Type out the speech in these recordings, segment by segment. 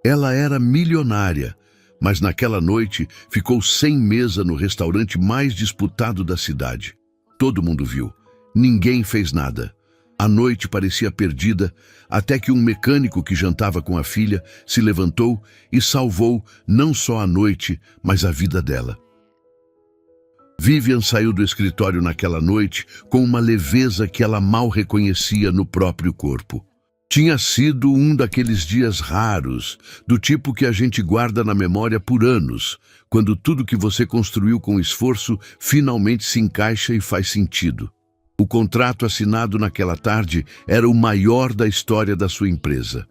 Ela era milionária, mas naquela noite ficou sem mesa no restaurante mais disputado da cidade. Todo mundo viu. Ninguém fez nada. A noite parecia perdida, até que um mecânico que jantava com a filha se levantou e salvou não só a noite, mas a vida dela. Vivian saiu do escritório naquela noite com uma leveza que ela mal reconhecia no próprio corpo. Tinha sido um daqueles dias raros, do tipo que a gente guarda na memória por anos, quando tudo que você construiu com esforço finalmente se encaixa e faz sentido. O contrato assinado naquela tarde era o maior da história da sua empresa.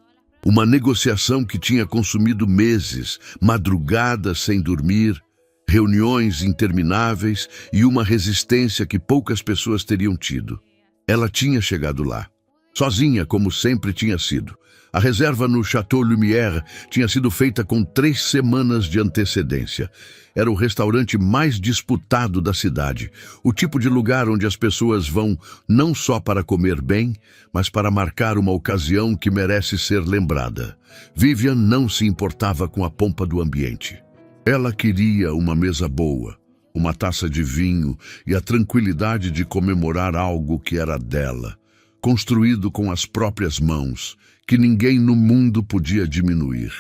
Uma negociação que tinha consumido meses, madrugadas sem dormir, reuniões intermináveis e uma resistência que poucas pessoas teriam tido. Ela tinha chegado lá, sozinha como sempre tinha sido. A reserva no Chateau Lumière tinha sido feita com 3 semanas de antecedência. Era o restaurante mais disputado da cidade, o tipo de lugar onde as pessoas vão não só para comer bem, mas para marcar uma ocasião que merece ser lembrada. Vivian não se importava com a pompa do ambiente. Ela queria uma mesa boa, uma taça de vinho e a tranquilidade de comemorar algo que era dela, construído com as próprias mãos, que ninguém no mundo podia diminuir.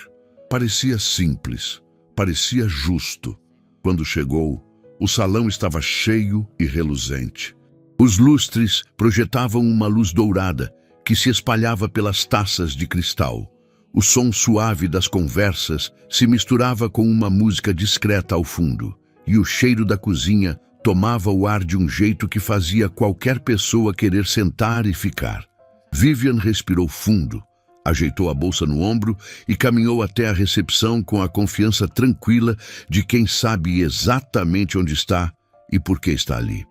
Parecia simples, parecia justo. Quando chegou, o salão estava cheio e reluzente. Os lustres projetavam uma luz dourada que se espalhava pelas taças de cristal. O som suave das conversas se misturava com uma música discreta ao fundo, e o cheiro da cozinha tomava o ar de um jeito que fazia qualquer pessoa querer sentar e ficar. Vivian respirou fundo, ajeitou a bolsa no ombro e caminhou até a recepção com a confiança tranquila de quem sabe exatamente onde está e por que está ali.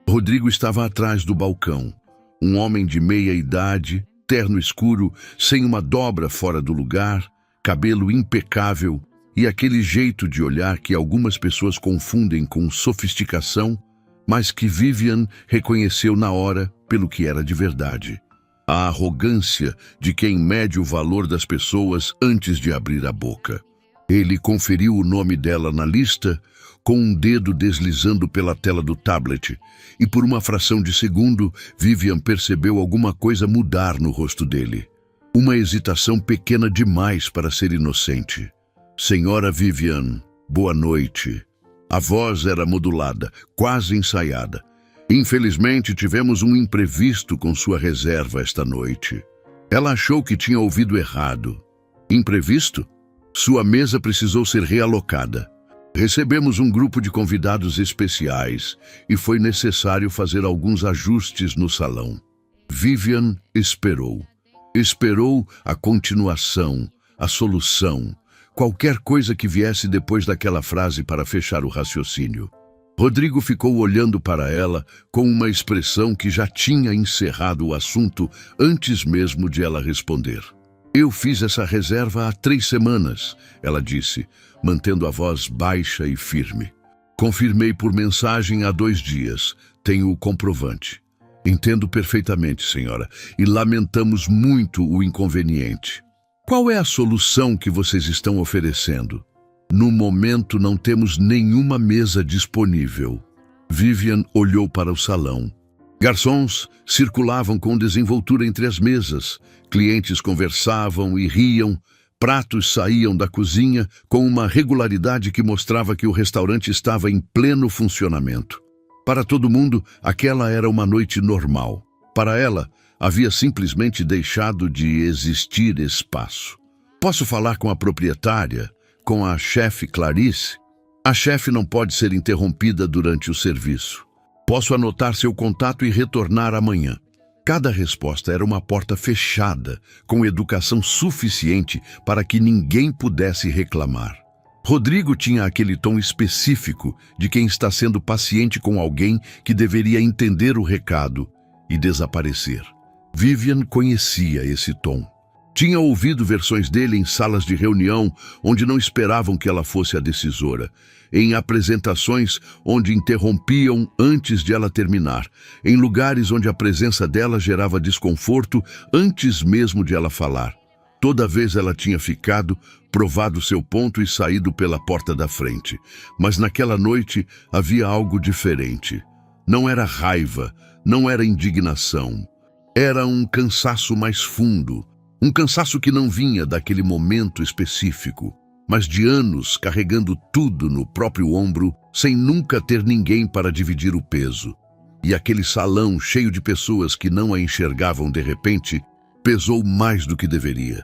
Rodrigo estava atrás do balcão, um homem de meia idade, terno escuro, sem uma dobra fora do lugar, cabelo impecável e aquele jeito de olhar que algumas pessoas confundem com sofisticação, mas que Vivian reconheceu na hora pelo que era de verdade. A arrogância de quem mede o valor das pessoas antes de abrir a boca. Ele conferiu o nome dela na lista, com um dedo deslizando pela tela do tablet, e por uma fração de segundo, Vivian percebeu alguma coisa mudar no rosto dele. Uma hesitação pequena demais para ser inocente. Senhora Vivian, boa noite. A voz era modulada, quase ensaiada. Infelizmente, tivemos um imprevisto com sua reserva esta noite. Ela achou que tinha ouvido errado. Imprevisto? Sua mesa precisou ser realocada. Recebemos um grupo de convidados especiais e foi necessário fazer alguns ajustes no salão. Vivian esperou. Esperou a continuação, a solução, qualquer coisa que viesse depois daquela frase para fechar o raciocínio. Rodrigo ficou olhando para ela com uma expressão que já tinha encerrado o assunto antes mesmo de ela responder. Eu fiz essa reserva há 3 semanas, ela disse, mantendo a voz baixa e firme. Confirmei por mensagem há 2 dias. Tenho o comprovante. Entendo perfeitamente, senhora, e lamentamos muito o inconveniente. Qual é a solução que vocês estão oferecendo? No momento não temos nenhuma mesa disponível. Vivian olhou para o salão. Garçons circulavam com desenvoltura entre as mesas. Clientes conversavam e riam. Pratos saíam da cozinha com uma regularidade que mostrava que o restaurante estava em pleno funcionamento. Para todo mundo, aquela era uma noite normal. Para ela, havia simplesmente deixado de existir espaço. Posso falar com a proprietária? Com a chefe Clarice? A chefe não pode ser interrompida durante o serviço. Posso anotar seu contato e retornar amanhã. Cada resposta era uma porta fechada, com educação suficiente para que ninguém pudesse reclamar. Rodrigo tinha aquele tom específico de quem está sendo paciente com alguém que deveria entender o recado e desaparecer. Vivian conhecia esse tom. Tinha ouvido versões dele em salas de reunião onde não esperavam que ela fosse a decisora, em apresentações onde interrompiam antes de ela terminar, em lugares onde a presença dela gerava desconforto antes mesmo de ela falar. Toda vez ela tinha ficado, provado seu ponto e saído pela porta da frente. Mas naquela noite havia algo diferente. Não era raiva, não era indignação. Era um cansaço mais fundo. Um cansaço que não vinha daquele momento específico, mas de anos carregando tudo no próprio ombro, sem nunca ter ninguém para dividir o peso. E aquele salão cheio de pessoas que não a enxergavam de repente, pesou mais do que deveria.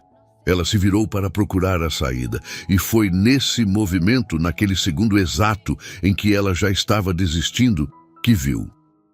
Ela se virou para procurar a saída, e foi nesse movimento, naquele segundo exato em que ela já estava desistindo, que viu.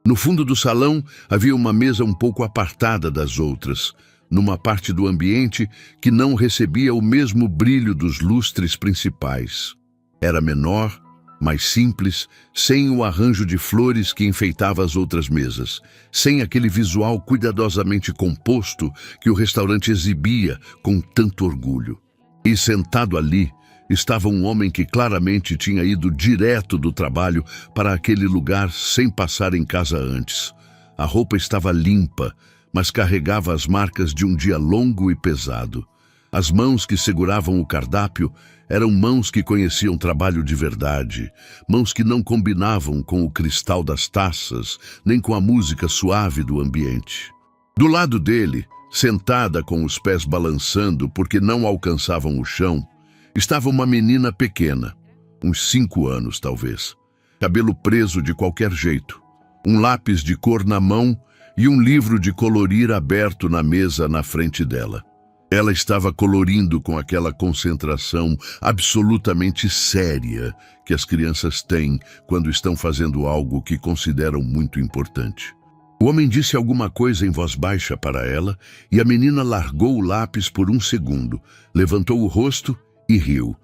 No fundo do salão havia uma mesa um pouco apartada das outras, numa parte do ambiente que não recebia o mesmo brilho dos lustres principais. Era menor, mais simples, sem o arranjo de flores que enfeitava as outras mesas, sem aquele visual cuidadosamente composto que o restaurante exibia com tanto orgulho. E sentado ali, estava um homem que claramente tinha ido direto do trabalho para aquele lugar sem passar em casa antes. A roupa estava limpa, mas carregava as marcas de um dia longo e pesado. As mãos que seguravam o cardápio eram mãos que conheciam trabalho de verdade, mãos que não combinavam com o cristal das taças, nem com a música suave do ambiente. Do lado dele, sentada com os pés balançando porque não alcançavam o chão, estava uma menina pequena, uns 5 anos talvez, cabelo preso de qualquer jeito, um lápis de cor na mão e um livro de colorir aberto na mesa na frente dela. Ela estava colorindo com aquela concentração absolutamente séria que as crianças têm quando estão fazendo algo que consideram muito importante. O homem disse alguma coisa em voz baixa para ela e a menina largou o lápis por um segundo, levantou o rosto e riu.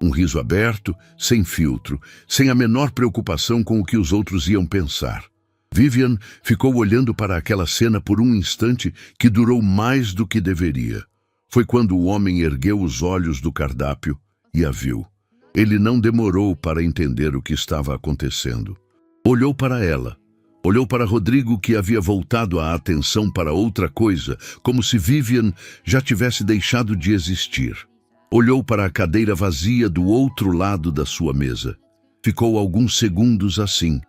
Um riso aberto, sem filtro, sem a menor preocupação com o que os outros iam pensar. Vivian ficou olhando para aquela cena por um instante que durou mais do que deveria. Foi quando o homem ergueu os olhos do cardápio e a viu. Ele não demorou para entender o que estava acontecendo. Olhou para ela. Olhou para Rodrigo, que havia voltado a atenção para outra coisa, como se Vivian já tivesse deixado de existir. Olhou para a cadeira vazia do outro lado da sua mesa. Ficou alguns segundos assim,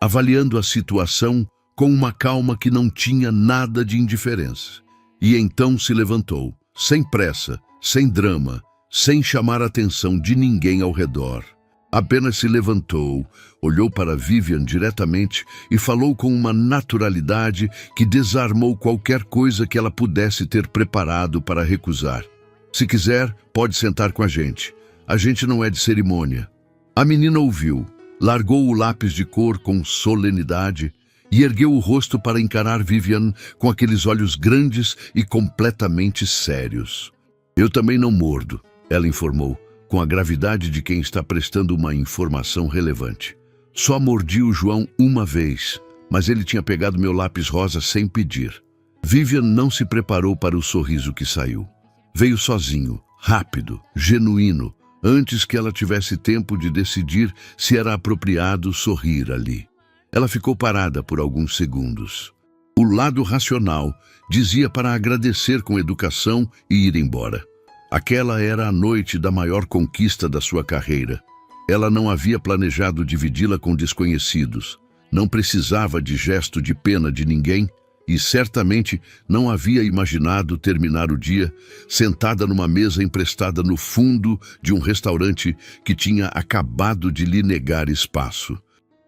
avaliando a situação com uma calma que não tinha nada de indiferença. E então se levantou, sem pressa, sem drama, sem chamar a atenção de ninguém ao redor. Apenas se levantou, olhou para Vivian diretamente e falou com uma naturalidade que desarmou qualquer coisa que ela pudesse ter preparado para recusar. Se quiser, pode sentar com a gente. A gente não é de cerimônia. A menina ouviu, largou o lápis de cor com solenidade e ergueu o rosto para encarar Vivian com aqueles olhos grandes e completamente sérios. Eu também não mordo, ela informou, com a gravidade de quem está prestando uma informação relevante. Só mordi o João uma vez, mas ele tinha pegado meu lápis rosa sem pedir. Vivian não se preparou para o sorriso que saiu. Veio sozinho, rápido, genuíno, antes que ela tivesse tempo de decidir se era apropriado sorrir ali. Ela ficou parada por alguns segundos. O lado racional dizia para agradecer com educação e ir embora. Aquela era a noite da maior conquista da sua carreira. Ela não havia planejado dividi-la com desconhecidos, não precisava de gesto de pena de ninguém e certamente não havia imaginado terminar o dia sentada numa mesa emprestada no fundo de um restaurante que tinha acabado de lhe negar espaço.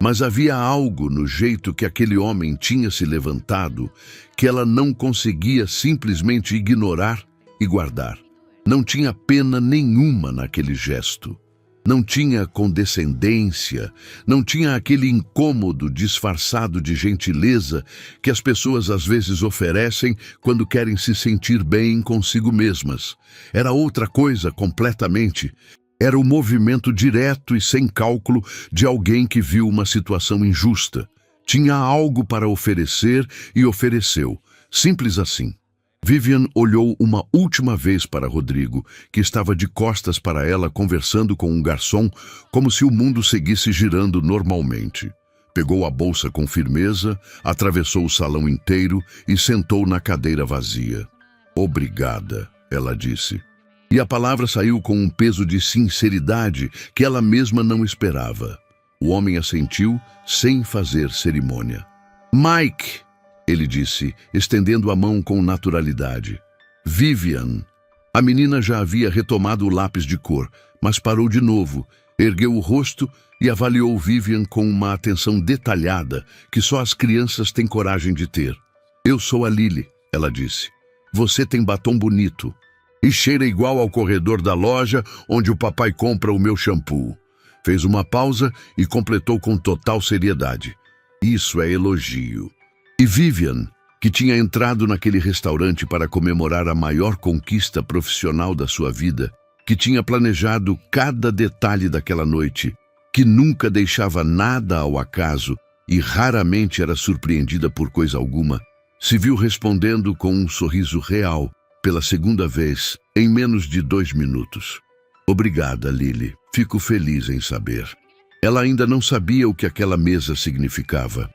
Mas havia algo no jeito que aquele homem tinha se levantado que ela não conseguia simplesmente ignorar e guardar. Não tinha pena nenhuma naquele gesto. Não tinha condescendência, não tinha aquele incômodo disfarçado de gentileza que as pessoas às vezes oferecem quando querem se sentir bem consigo mesmas. Era outra coisa completamente. Era o movimento direto e sem cálculo de alguém que viu uma situação injusta. Tinha algo para oferecer e ofereceu. Simples assim. Vivian olhou uma última vez para Rodrigo, que estava de costas para ela conversando com um garçom, como se o mundo seguisse girando normalmente. Pegou a bolsa com firmeza, atravessou o salão inteiro e sentou na cadeira vazia. Obrigada, ela disse. E a palavra saiu com um peso de sinceridade que ela mesma não esperava. O homem assentiu sem fazer cerimônia. Mike, ele disse, estendendo a mão com naturalidade. Vivian. A menina já havia retomado o lápis de cor, mas parou de novo, ergueu o rosto e avaliou Vivian com uma atenção detalhada que só as crianças têm coragem de ter. Eu sou a Lily, ela disse. Você tem batom bonito e cheira igual ao corredor da loja onde o papai compra o meu shampoo. Fez uma pausa e completou com total seriedade. Isso é elogio. E Vivian, que tinha entrado naquele restaurante para comemorar a maior conquista profissional da sua vida, que tinha planejado cada detalhe daquela noite, que nunca deixava nada ao acaso e raramente era surpreendida por coisa alguma, se viu respondendo com um sorriso real, pela segunda vez, em menos de 2 minutos. Obrigada, Lily. Fico feliz em saber. Ela ainda não sabia o que aquela mesa significava.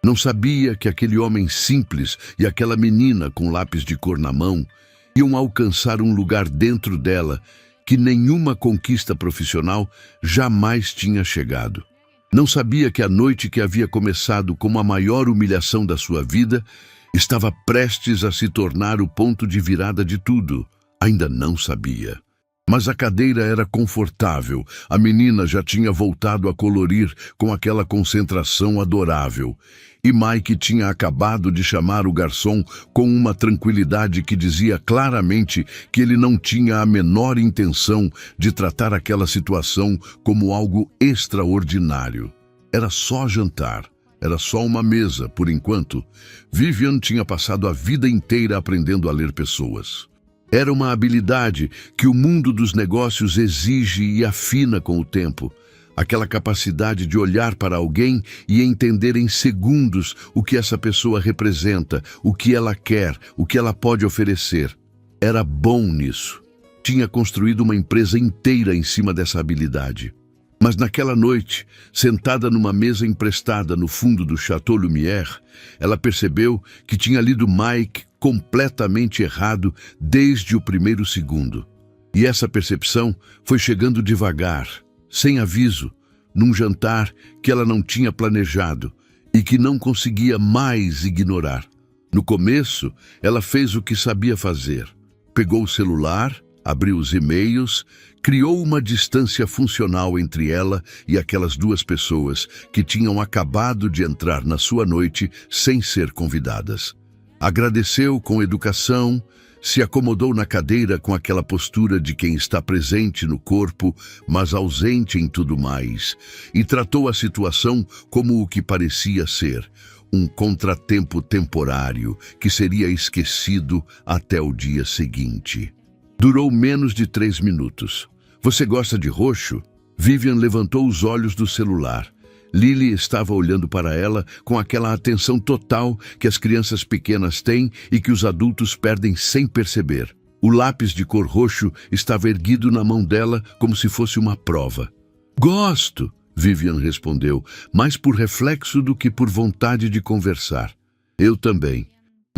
Não sabia que aquele homem simples e aquela menina com lápis de cor na mão iam alcançar um lugar dentro dela que nenhuma conquista profissional jamais tinha chegado. Não sabia que a noite que havia começado como a maior humilhação da sua vida estava prestes a se tornar o ponto de virada de tudo. Ainda não sabia. Mas a cadeira era confortável, a menina já tinha voltado a colorir com aquela concentração adorável. E Mike tinha acabado de chamar o garçom com uma tranquilidade que dizia claramente que ele não tinha a menor intenção de tratar aquela situação como algo extraordinário. Era só jantar, era só uma mesa, por enquanto. Vivian tinha passado a vida inteira aprendendo a ler pessoas. Era uma habilidade que o mundo dos negócios exige e afina com o tempo. Aquela capacidade de olhar para alguém e entender em segundos o que essa pessoa representa, o que ela quer, o que ela pode oferecer. Era bom nisso. Tinha construído uma empresa inteira em cima dessa habilidade. Mas naquela noite, sentada numa mesa emprestada no fundo do Chateau Lumière, ela percebeu que tinha lido Mike completamente errado desde o primeiro segundo. E essa percepção foi chegando devagar, sem aviso, num jantar que ela não tinha planejado e que não conseguia mais ignorar. No começo, ela fez o que sabia fazer. Pegou o celular, abriu os e-mails, criou uma distância funcional entre ela e aquelas duas pessoas que tinham acabado de entrar na sua noite sem ser convidadas. Agradeceu com educação, se acomodou na cadeira com aquela postura de quem está presente no corpo, mas ausente em tudo mais, e tratou a situação como o que parecia ser, um contratempo temporário que seria esquecido até o dia seguinte. Durou menos de 3 minutos. Você gosta de roxo? Vivian levantou os olhos do celular. Lily estava olhando para ela com aquela atenção total que as crianças pequenas têm e que os adultos perdem sem perceber. O lápis de cor roxo estava erguido na mão dela como se fosse uma prova. Gosto, Vivian respondeu, mais por reflexo do que por vontade de conversar. Eu também.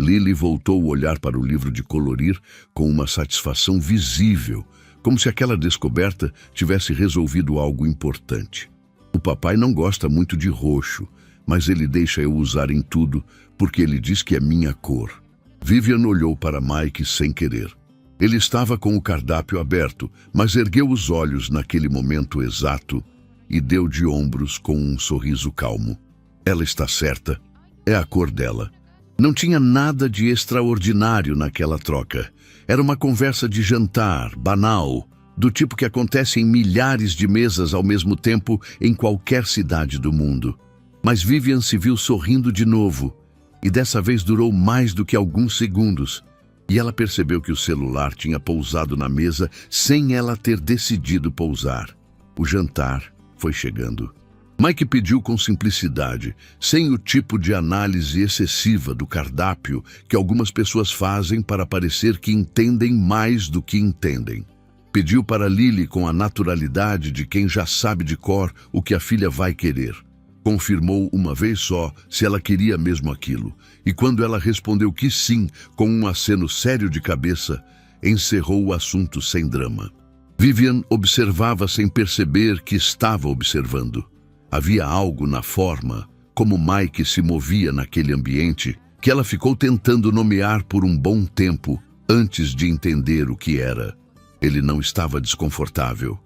Lily voltou o olhar para o livro de colorir com uma satisfação visível, como se aquela descoberta tivesse resolvido algo importante. O papai não gosta muito de roxo, mas ele deixa eu usar em tudo porque ele diz que é minha cor. Vivian olhou para Mike sem querer. Ele estava com o cardápio aberto, mas ergueu os olhos naquele momento exato e deu de ombros com um sorriso calmo. Ela está certa. É a cor dela. Não tinha nada de extraordinário naquela troca. Era uma conversa de jantar, banal, do tipo que acontece em milhares de mesas ao mesmo tempo em qualquer cidade do mundo. Mas Vivian se viu sorrindo de novo, e dessa vez durou mais do que alguns segundos, e ela percebeu que o celular tinha pousado na mesa sem ela ter decidido pousar. O jantar foi chegando. Mike pediu com simplicidade, sem o tipo de análise excessiva do cardápio que algumas pessoas fazem para parecer que entendem mais do que entendem. Pediu para Lily com a naturalidade de quem já sabe de cor o que a filha vai querer. Confirmou uma vez só se ela queria mesmo aquilo, e quando ela respondeu que sim, com um aceno sério de cabeça, encerrou o assunto sem drama. Vivian observava sem perceber que estava observando. Havia algo na forma, como Mike se movia naquele ambiente, que ela ficou tentando nomear por um bom tempo antes de entender o que era. Ele não estava desconfortável.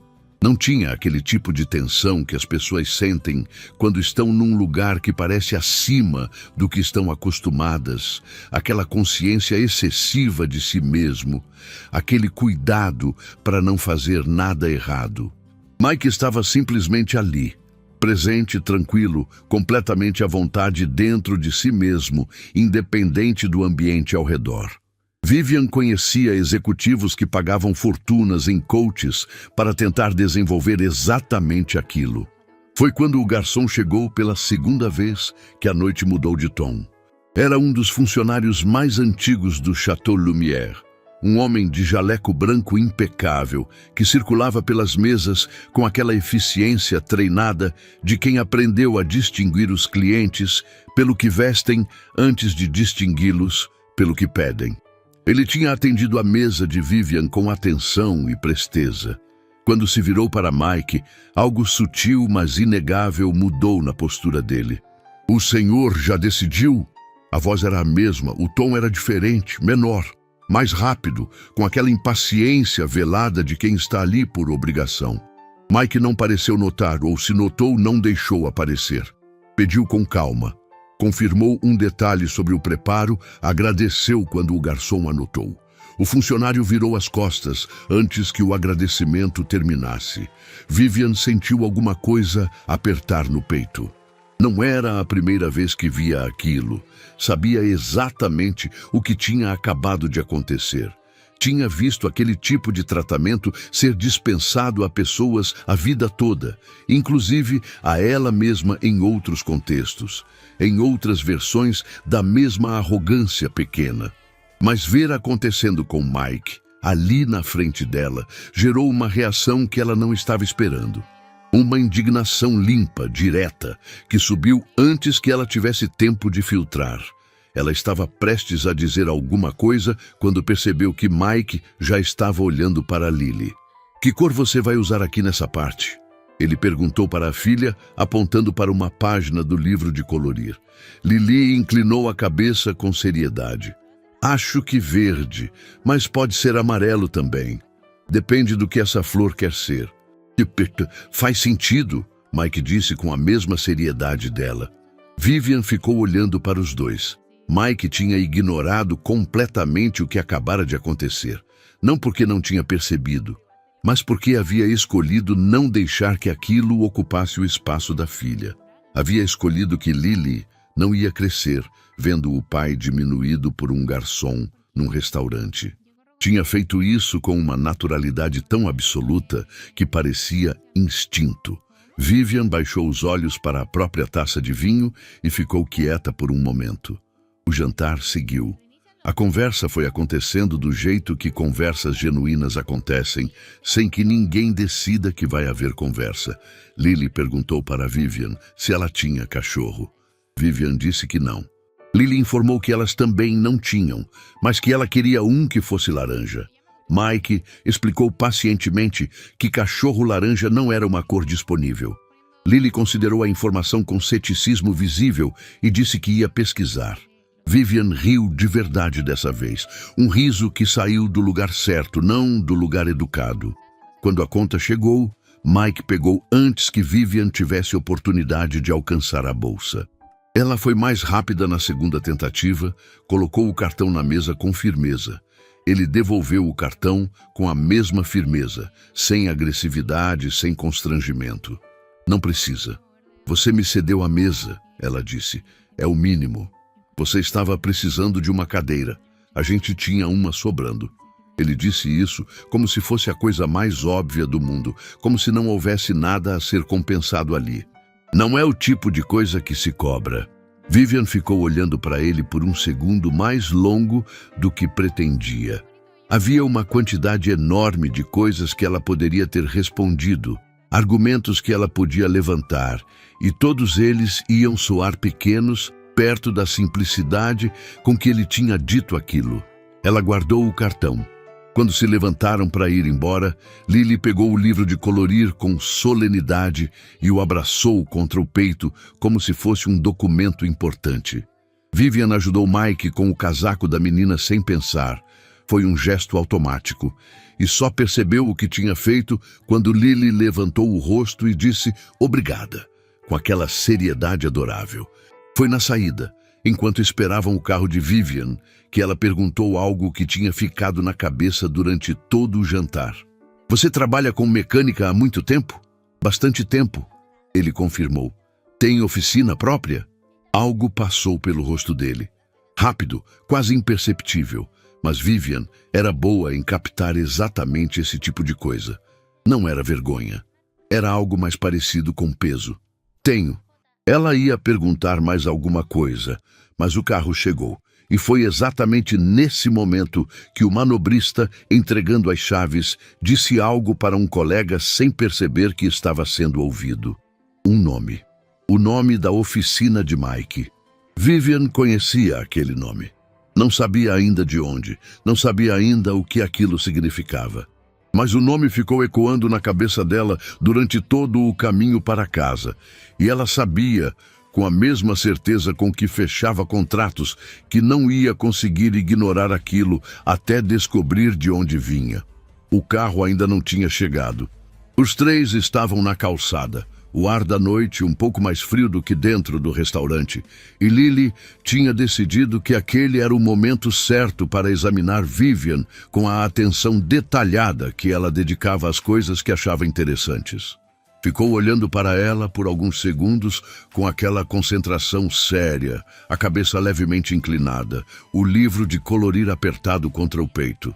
Não tinha aquele tipo de tensão que as pessoas sentem quando estão num lugar que parece acima do que estão acostumadas, aquela consciência excessiva de si mesmo, aquele cuidado para não fazer nada errado. Mike estava simplesmente ali, presente, tranquilo, completamente à vontade dentro de si mesmo, independente do ambiente ao redor. Vivian conhecia executivos que pagavam fortunas em coaches para tentar desenvolver exatamente aquilo. Foi quando o garçom chegou pela segunda vez que a noite mudou de tom. Era um dos funcionários mais antigos do Chateau Lumière, um homem de jaleco branco impecável que circulava pelas mesas com aquela eficiência treinada de quem aprendeu a distinguir os clientes pelo que vestem antes de distingui-los pelo que pedem. Ele tinha atendido a mesa de Vivian com atenção e presteza. Quando se virou para Mike, algo sutil, mas inegável mudou na postura dele. "O senhor já decidiu?" A voz era a mesma, o tom era diferente, menor, mais rápido, com aquela impaciência velada de quem está ali por obrigação. Mike não pareceu notar, ou se notou, não deixou aparecer. Pediu com calma. Confirmou um detalhe sobre o preparo, agradeceu quando o garçom anotou. O funcionário virou as costas antes que o agradecimento terminasse. Vivian sentiu alguma coisa apertar no peito. Não era a primeira vez que via aquilo. Sabia exatamente o que tinha acabado de acontecer. Tinha visto aquele tipo de tratamento ser dispensado a pessoas a vida toda, inclusive a ela mesma em outros contextos, em outras versões da mesma arrogância pequena. Mas ver acontecendo com Mike, ali na frente dela, gerou uma reação que ela não estava esperando. Uma indignação limpa, direta, que subiu antes que ela tivesse tempo de filtrar. Ela estava prestes a dizer alguma coisa quando percebeu que Mike já estava olhando para Lily. "Que cor você vai usar aqui nessa parte?" Ele perguntou para a filha, apontando para uma página do livro de colorir. Lily inclinou a cabeça com seriedade. "Acho que verde, mas pode ser amarelo também. Depende do que essa flor quer ser." "Faz sentido", Mike disse com a mesma seriedade dela. Vivian ficou olhando para os dois. Mike tinha ignorado completamente o que acabara de acontecer. Não porque não tinha percebido, mas porque havia escolhido não deixar que aquilo ocupasse o espaço da filha. Havia escolhido que Lily não ia crescer, vendo o pai diminuído por um garçom num restaurante. Tinha feito isso com uma naturalidade tão absoluta que parecia instinto. Vivian baixou os olhos para a própria taça de vinho e ficou quieta por um momento. O jantar seguiu. A conversa foi acontecendo do jeito que conversas genuínas acontecem, sem que ninguém decida que vai haver conversa. Lily perguntou para Vivian se ela tinha cachorro. Vivian disse que não. Lily informou que elas também não tinham, mas que ela queria um que fosse laranja. Mike explicou pacientemente que cachorro laranja não era uma cor disponível. Lily considerou a informação com ceticismo visível e disse que ia pesquisar. Vivian riu de verdade dessa vez, um riso que saiu do lugar certo, não do lugar educado. Quando a conta chegou, Mike pegou antes que Vivian tivesse oportunidade de alcançar a bolsa. Ela foi mais rápida na segunda tentativa, colocou o cartão na mesa com firmeza. Ele devolveu o cartão com a mesma firmeza, sem agressividade, sem constrangimento. "Não precisa. Você me cedeu a mesa", ela disse. "É o mínimo. Você estava precisando de uma cadeira. A gente tinha uma sobrando." Ele disse isso como se fosse a coisa mais óbvia do mundo, como se não houvesse nada a ser compensado ali. Não é o tipo de coisa que se cobra. Vivian ficou olhando para ele por um segundo mais longo do que pretendia. Havia uma quantidade enorme de coisas que ela poderia ter respondido, argumentos que ela podia levantar, e todos eles iam soar pequenos perto da simplicidade com que ele tinha dito aquilo. Ela guardou o cartão. Quando se levantaram para ir embora, Lily pegou o livro de colorir com solenidade e o abraçou contra o peito como se fosse um documento importante. Vivian ajudou Mike com o casaco da menina sem pensar. Foi um gesto automático, e só percebeu o que tinha feito quando Lily levantou o rosto e disse obrigada, com aquela seriedade adorável. Foi na saída, enquanto esperavam o carro de Vivian, que ela perguntou algo que tinha ficado na cabeça durante todo o jantar. Você trabalha como mecânica há muito tempo? Bastante tempo, ele confirmou. Tem oficina própria? Algo passou pelo rosto dele. Rápido, quase imperceptível, mas Vivian era boa em captar exatamente esse tipo de coisa. Não era vergonha. Era algo mais parecido com peso. Tenho. Ela ia perguntar mais alguma coisa, mas o carro chegou. E foi exatamente nesse momento que o manobrista, entregando as chaves, disse algo para um colega sem perceber que estava sendo ouvido. Um nome. O nome da oficina de Mike. Vivian conhecia aquele nome. Não sabia ainda de onde, não sabia ainda o que aquilo significava. Mas o nome ficou ecoando na cabeça dela durante todo o caminho para casa, e ela sabia, com a mesma certeza com que fechava contratos, que não ia conseguir ignorar aquilo até descobrir de onde vinha. O carro ainda não tinha chegado. Os três estavam na calçada, o ar da noite um pouco mais frio do que dentro do restaurante, e Lily tinha decidido que aquele era o momento certo para examinar Vivian com a atenção detalhada que ela dedicava às coisas que achava interessantes. Ficou olhando para ela por alguns segundos com aquela concentração séria, a cabeça levemente inclinada, o livro de colorir apertado contra o peito.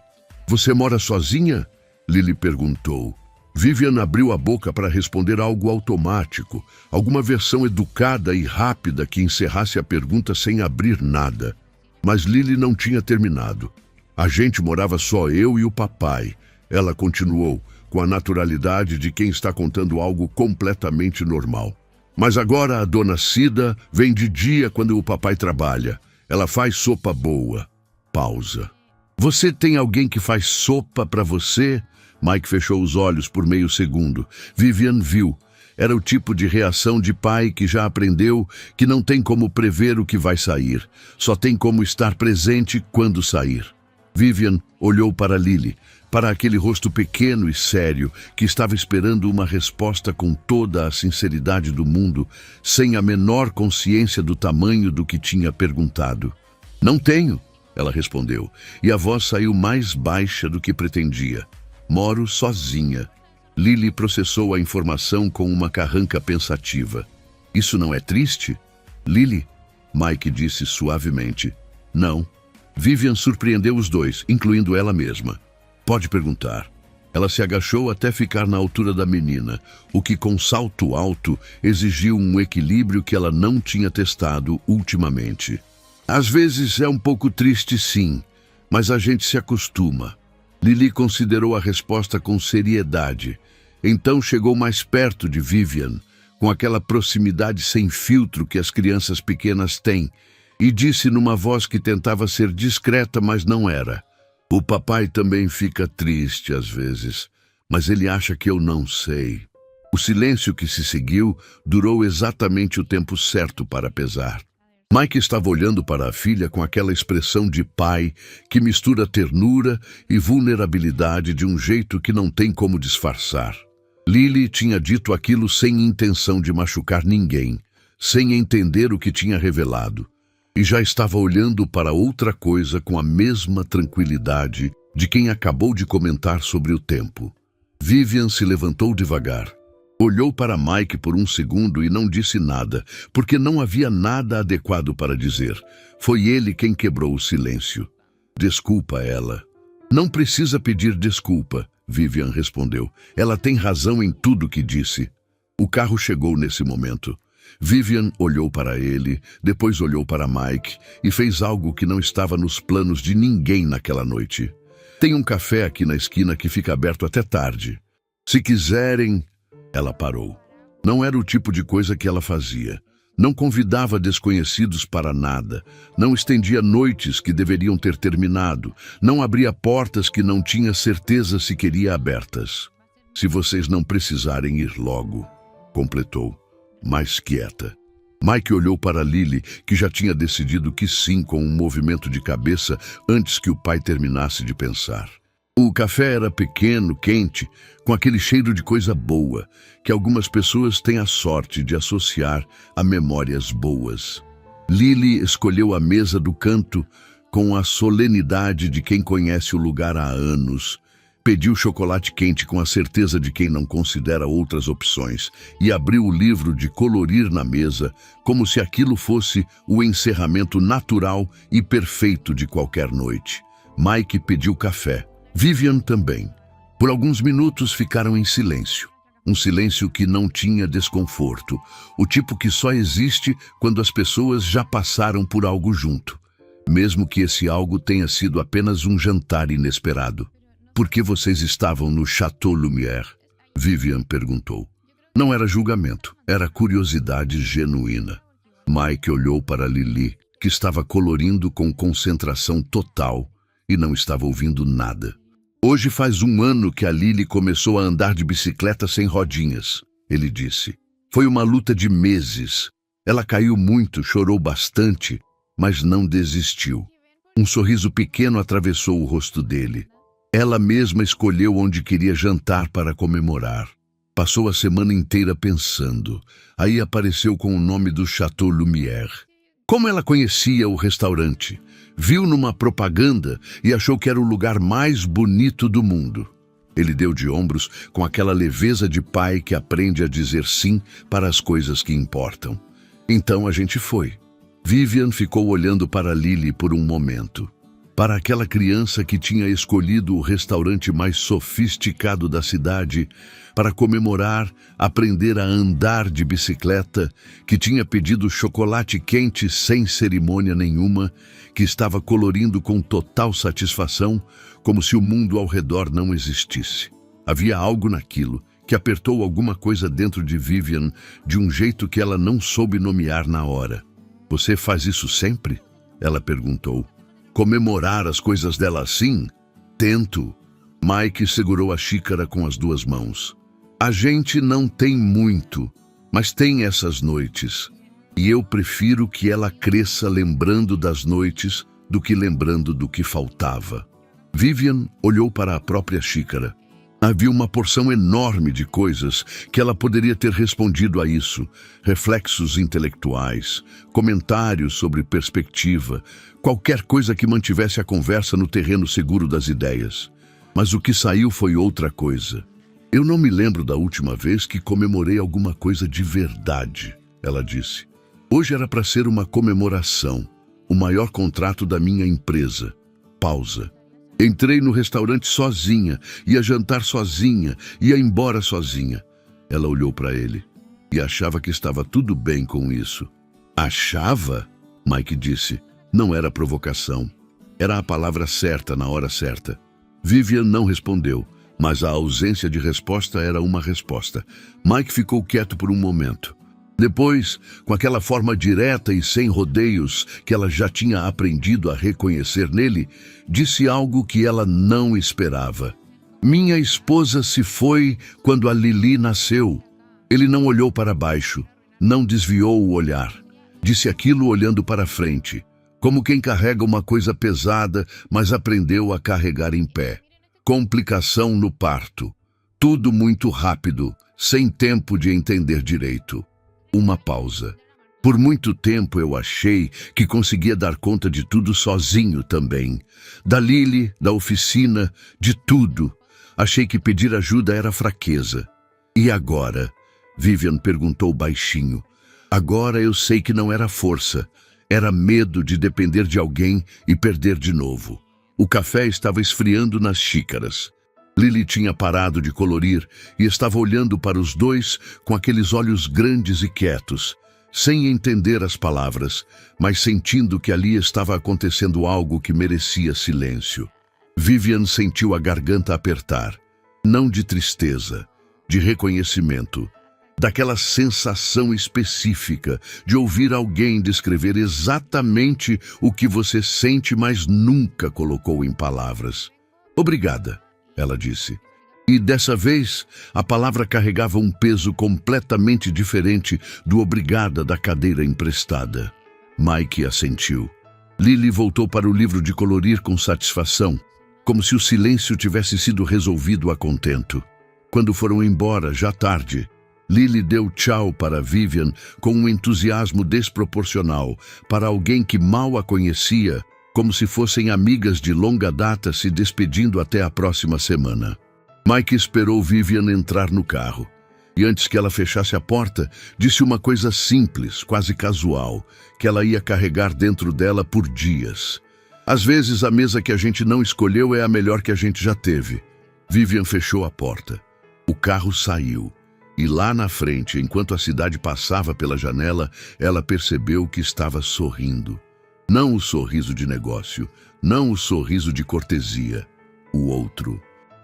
Você mora sozinha? Lily perguntou. Vivian abriu a boca para responder algo automático, alguma versão educada e rápida que encerrasse a pergunta sem abrir nada. Mas Lily não tinha terminado. A gente morava só eu e o papai. Ela continuou, com a naturalidade de quem está contando algo completamente normal. Mas agora a dona Cida vem de dia quando o papai trabalha. Ela faz sopa boa. Pausa. Você tem alguém que faz sopa para você? Mike fechou os olhos por meio segundo. Vivian viu. Era o tipo de reação de pai que já aprendeu que não tem como prever o que vai sair. Só tem como estar presente quando sair. Vivian olhou para Lily, para aquele rosto pequeno e sério que estava esperando uma resposta com toda a sinceridade do mundo, sem a menor consciência do tamanho do que tinha perguntado. Não tenho, ela respondeu, e a voz saiu mais baixa do que pretendia. Moro sozinha. Lily processou a informação com uma carranca pensativa. Isso não é triste? Lily? Mike disse suavemente. Não. Vivian surpreendeu os dois, incluindo ela mesma. Pode perguntar. Ela se agachou até ficar na altura da menina, o que com salto alto exigiu um equilíbrio que ela não tinha testado ultimamente. Às vezes é um pouco triste, sim, mas a gente se acostuma. Lily considerou a resposta com seriedade. Então chegou mais perto de Vivian, com aquela proximidade sem filtro que as crianças pequenas têm, e disse numa voz que tentava ser discreta, mas não era. O papai também fica triste às vezes, mas ele acha que eu não sei. O silêncio que se seguiu durou exatamente o tempo certo para pesar. Mike estava olhando para a filha com aquela expressão de pai que mistura ternura e vulnerabilidade de um jeito que não tem como disfarçar. Lily tinha dito aquilo sem intenção de machucar ninguém, sem entender o que tinha revelado. E já estava olhando para outra coisa com a mesma tranquilidade de quem acabou de comentar sobre o tempo. Vivian se levantou devagar. Olhou para Mike por um segundo e não disse nada, porque não havia nada adequado para dizer. Foi ele quem quebrou o silêncio. Desculpa ela. Não precisa pedir desculpa, Vivian respondeu. Ela tem razão em tudo que disse. O carro chegou nesse momento. Vivian olhou para ele, depois olhou para Mike e fez algo que não estava nos planos de ninguém naquela noite. Tem um café aqui na esquina que fica aberto até tarde. Se quiserem... Ela parou. Não era o tipo de coisa que ela fazia. Não convidava desconhecidos para nada, não estendia noites que deveriam ter terminado, não abria portas que não tinha certeza se queria abertas. Se vocês não precisarem ir logo, completou, mais quieta. Mike olhou para Lily, que já tinha decidido que sim com um movimento de cabeça antes que o pai terminasse de pensar. O café era pequeno, quente, com aquele cheiro de coisa boa, que algumas pessoas têm a sorte de associar a memórias boas. Lily escolheu a mesa do canto com a solenidade de quem conhece o lugar há anos. Pediu chocolate quente com a certeza de quem não considera outras opções e abriu o livro de colorir na mesa, como se aquilo fosse o encerramento natural e perfeito de qualquer noite. Mike pediu café. Vivian também. Por alguns minutos ficaram em silêncio. Um silêncio que não tinha desconforto, o tipo que só existe quando as pessoas já passaram por algo junto, mesmo que esse algo tenha sido apenas um jantar inesperado. Por que vocês estavam no Chateau Lumière? Vivian perguntou. Não era julgamento, era curiosidade genuína. Mike olhou para Lily, que estava colorindo com concentração total e não estava ouvindo nada. Hoje faz 1 ano que a Lily começou a andar de bicicleta sem rodinhas, ele disse. Foi uma luta de meses. Ela caiu muito, chorou bastante, mas não desistiu. Um sorriso pequeno atravessou o rosto dele. Ela mesma escolheu onde queria jantar para comemorar. Passou a semana inteira pensando. Aí apareceu com o nome do Chateau Lumière. Como ela conhecia o restaurante? Viu numa propaganda e achou que era o lugar mais bonito do mundo. Ele deu de ombros com aquela leveza de pai que aprende a dizer sim para as coisas que importam. Então a gente foi. Vivian ficou olhando para Lily por um momento. Para aquela criança que tinha escolhido o restaurante mais sofisticado da cidade para comemorar, aprender a andar de bicicleta, que tinha pedido chocolate quente sem cerimônia nenhuma, que estava colorindo com total satisfação, como se o mundo ao redor não existisse. Havia algo naquilo que apertou alguma coisa dentro de Vivian de um jeito que ela não soube nomear na hora. Você faz isso sempre? Ela perguntou. Comemorar as coisas dela assim? Tento. Mike segurou a xícara com as 2 mãos. A gente não tem muito, mas tem essas noites. E eu prefiro que ela cresça lembrando das noites do que lembrando do que faltava. Vivian olhou para a própria xícara. Havia uma porção enorme de coisas que ela poderia ter respondido a isso. Reflexos intelectuais, comentários sobre perspectiva, qualquer coisa que mantivesse a conversa no terreno seguro das ideias. Mas o que saiu foi outra coisa. Eu não me lembro da última vez que comemorei alguma coisa de verdade, ela disse. Hoje era para ser uma comemoração, o maior contrato da minha empresa. Pausa. Entrei no restaurante sozinha, ia jantar sozinha, ia embora sozinha. Ela olhou para ele e achava que estava tudo bem com isso. Achava? Mike disse. Não era provocação. Era a palavra certa na hora certa. Vivian não respondeu, mas a ausência de resposta era uma resposta. Mike ficou quieto por um momento. Depois, com aquela forma direta e sem rodeios que ela já tinha aprendido a reconhecer nele, disse algo que ela não esperava. Minha esposa se foi quando a Lily nasceu. Ele não olhou para baixo, não desviou o olhar. Disse aquilo olhando para frente, como quem carrega uma coisa pesada, mas aprendeu a carregar em pé. Complicação no parto. Tudo muito rápido, sem tempo de entender direito. Uma pausa. Por muito tempo eu achei que conseguia dar conta de tudo sozinho também. Da Lily, da oficina, de tudo. Achei que pedir ajuda era fraqueza. E agora? Vivian perguntou baixinho. Agora eu sei que não era força. Era medo de depender de alguém e perder de novo. O café estava esfriando nas xícaras. Lily tinha parado de colorir e estava olhando para os dois com aqueles olhos grandes e quietos, sem entender as palavras, mas sentindo que ali estava acontecendo algo que merecia silêncio. Vivian sentiu a garganta apertar, não de tristeza, de reconhecimento. daquela sensação específica de ouvir alguém descrever exatamente o que você sente, mas nunca colocou em palavras. Obrigada, ela disse. E dessa vez, a palavra carregava um peso completamente diferente do obrigada da cadeira emprestada. Mike assentiu. Lily voltou para o livro de colorir com satisfação, como se o silêncio tivesse sido resolvido a contento. Quando foram embora, já tarde, Lily deu tchau para Vivian com um entusiasmo desproporcional para alguém que mal a conhecia, como se fossem amigas de longa data se despedindo até a próxima semana. Mike esperou Vivian entrar no carro e, antes que ela fechasse a porta, disse uma coisa simples, quase casual, que ela ia carregar dentro dela por dias. Às vezes, a mesa que a gente não escolheu é a melhor que a gente já teve. Vivian fechou a porta. O carro saiu. E lá na frente, enquanto a cidade passava pela janela, ela percebeu que estava sorrindo. Não o sorriso de negócio, não o sorriso de cortesia. O outro.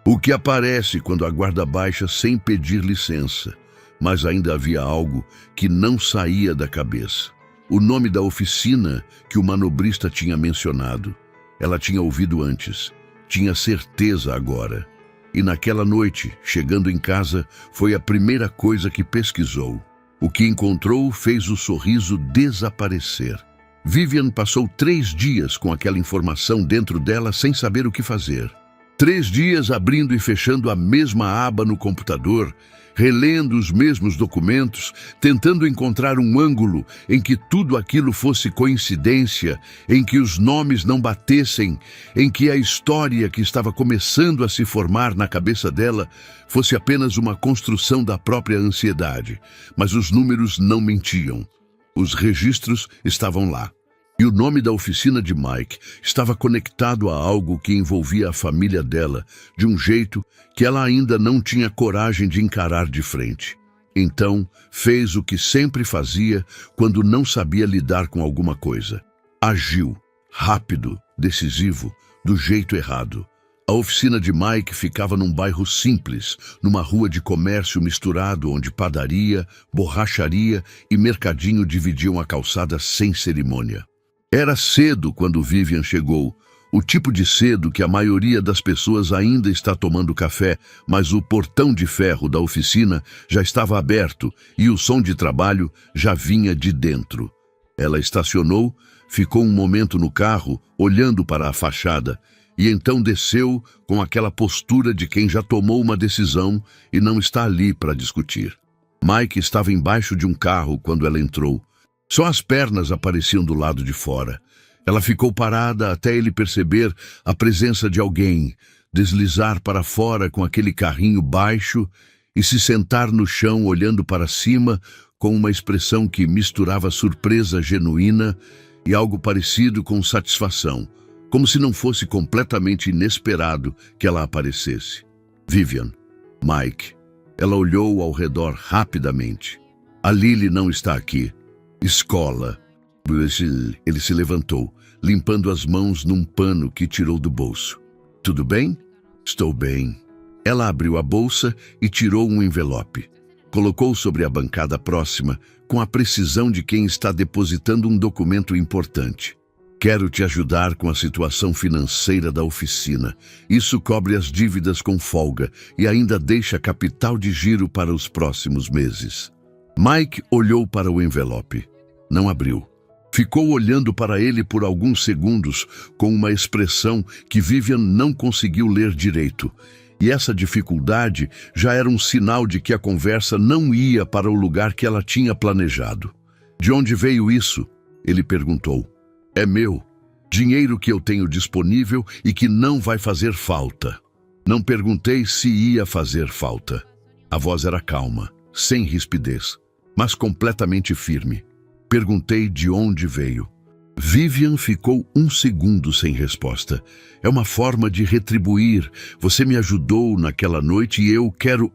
O que aparece quando a guarda baixa sem pedir licença. Mas ainda havia algo que não saía da cabeça. O nome da oficina que o manobrista tinha mencionado. Ela tinha ouvido antes. Tinha certeza agora. E naquela noite, chegando em casa, foi a primeira coisa que pesquisou. O que encontrou fez o sorriso desaparecer. Vivian passou 3 dias com aquela informação dentro dela sem saber o que fazer. 3 dias abrindo e fechando a mesma aba no computador, relendo os mesmos documentos, tentando encontrar um ângulo em que tudo aquilo fosse coincidência, em que os nomes não batessem, em que a história que estava começando a se formar na cabeça dela fosse apenas uma construção da própria ansiedade. Mas os números não mentiam. Os registros estavam lá. E o nome da oficina de Mike estava conectado a algo que envolvia a família dela de um jeito que ela ainda não tinha coragem de encarar de frente. Então, fez o que sempre fazia quando não sabia lidar com alguma coisa. Agiu, rápido, decisivo, do jeito errado. A oficina de Mike ficava num bairro simples, numa rua de comércio misturado onde padaria, borracharia e mercadinho dividiam a calçada sem cerimônia. Era cedo quando Vivian chegou, o tipo de cedo que a maioria das pessoas ainda está tomando café, mas o portão de ferro da oficina já estava aberto e o som de trabalho já vinha de dentro. Ela estacionou, ficou um momento no carro, olhando para a fachada, e então desceu com aquela postura de quem já tomou uma decisão e não está ali para discutir. Mike estava embaixo de um carro quando ela entrou. Só as pernas apareciam do lado de fora. Ela ficou parada até ele perceber a presença de alguém, deslizar para fora com aquele carrinho baixo e se sentar no chão olhando para cima com uma expressão que misturava surpresa genuína e algo parecido com satisfação, como se não fosse completamente inesperado que ela aparecesse. Vivian. Mike. Ela olhou ao redor rapidamente. A Lily não está aqui. Escola. Ele se levantou, limpando as mãos num pano que tirou do bolso. Tudo bem? Estou bem. Ela abriu a bolsa e tirou um envelope. Colocou sobre a bancada próxima, com a precisão de quem está depositando um documento importante. Quero te ajudar com a situação financeira da oficina. Isso cobre as dívidas com folga e ainda deixa capital de giro para os próximos meses. Mike olhou para o envelope. Não abriu. Ficou olhando para ele por alguns segundos com uma expressão que Vivian não conseguiu ler direito. E essa dificuldade já era um sinal de que a conversa não ia para o lugar que ela tinha planejado. De onde veio isso? Ele perguntou. É meu. Dinheiro que eu tenho disponível e que não vai fazer falta. Não perguntei se ia fazer falta. A voz era calma, sem rispidez, mas completamente firme. Perguntei de onde veio. Vivian ficou 1 segundo sem resposta. É uma forma de retribuir. Você me ajudou naquela noite e eu quero...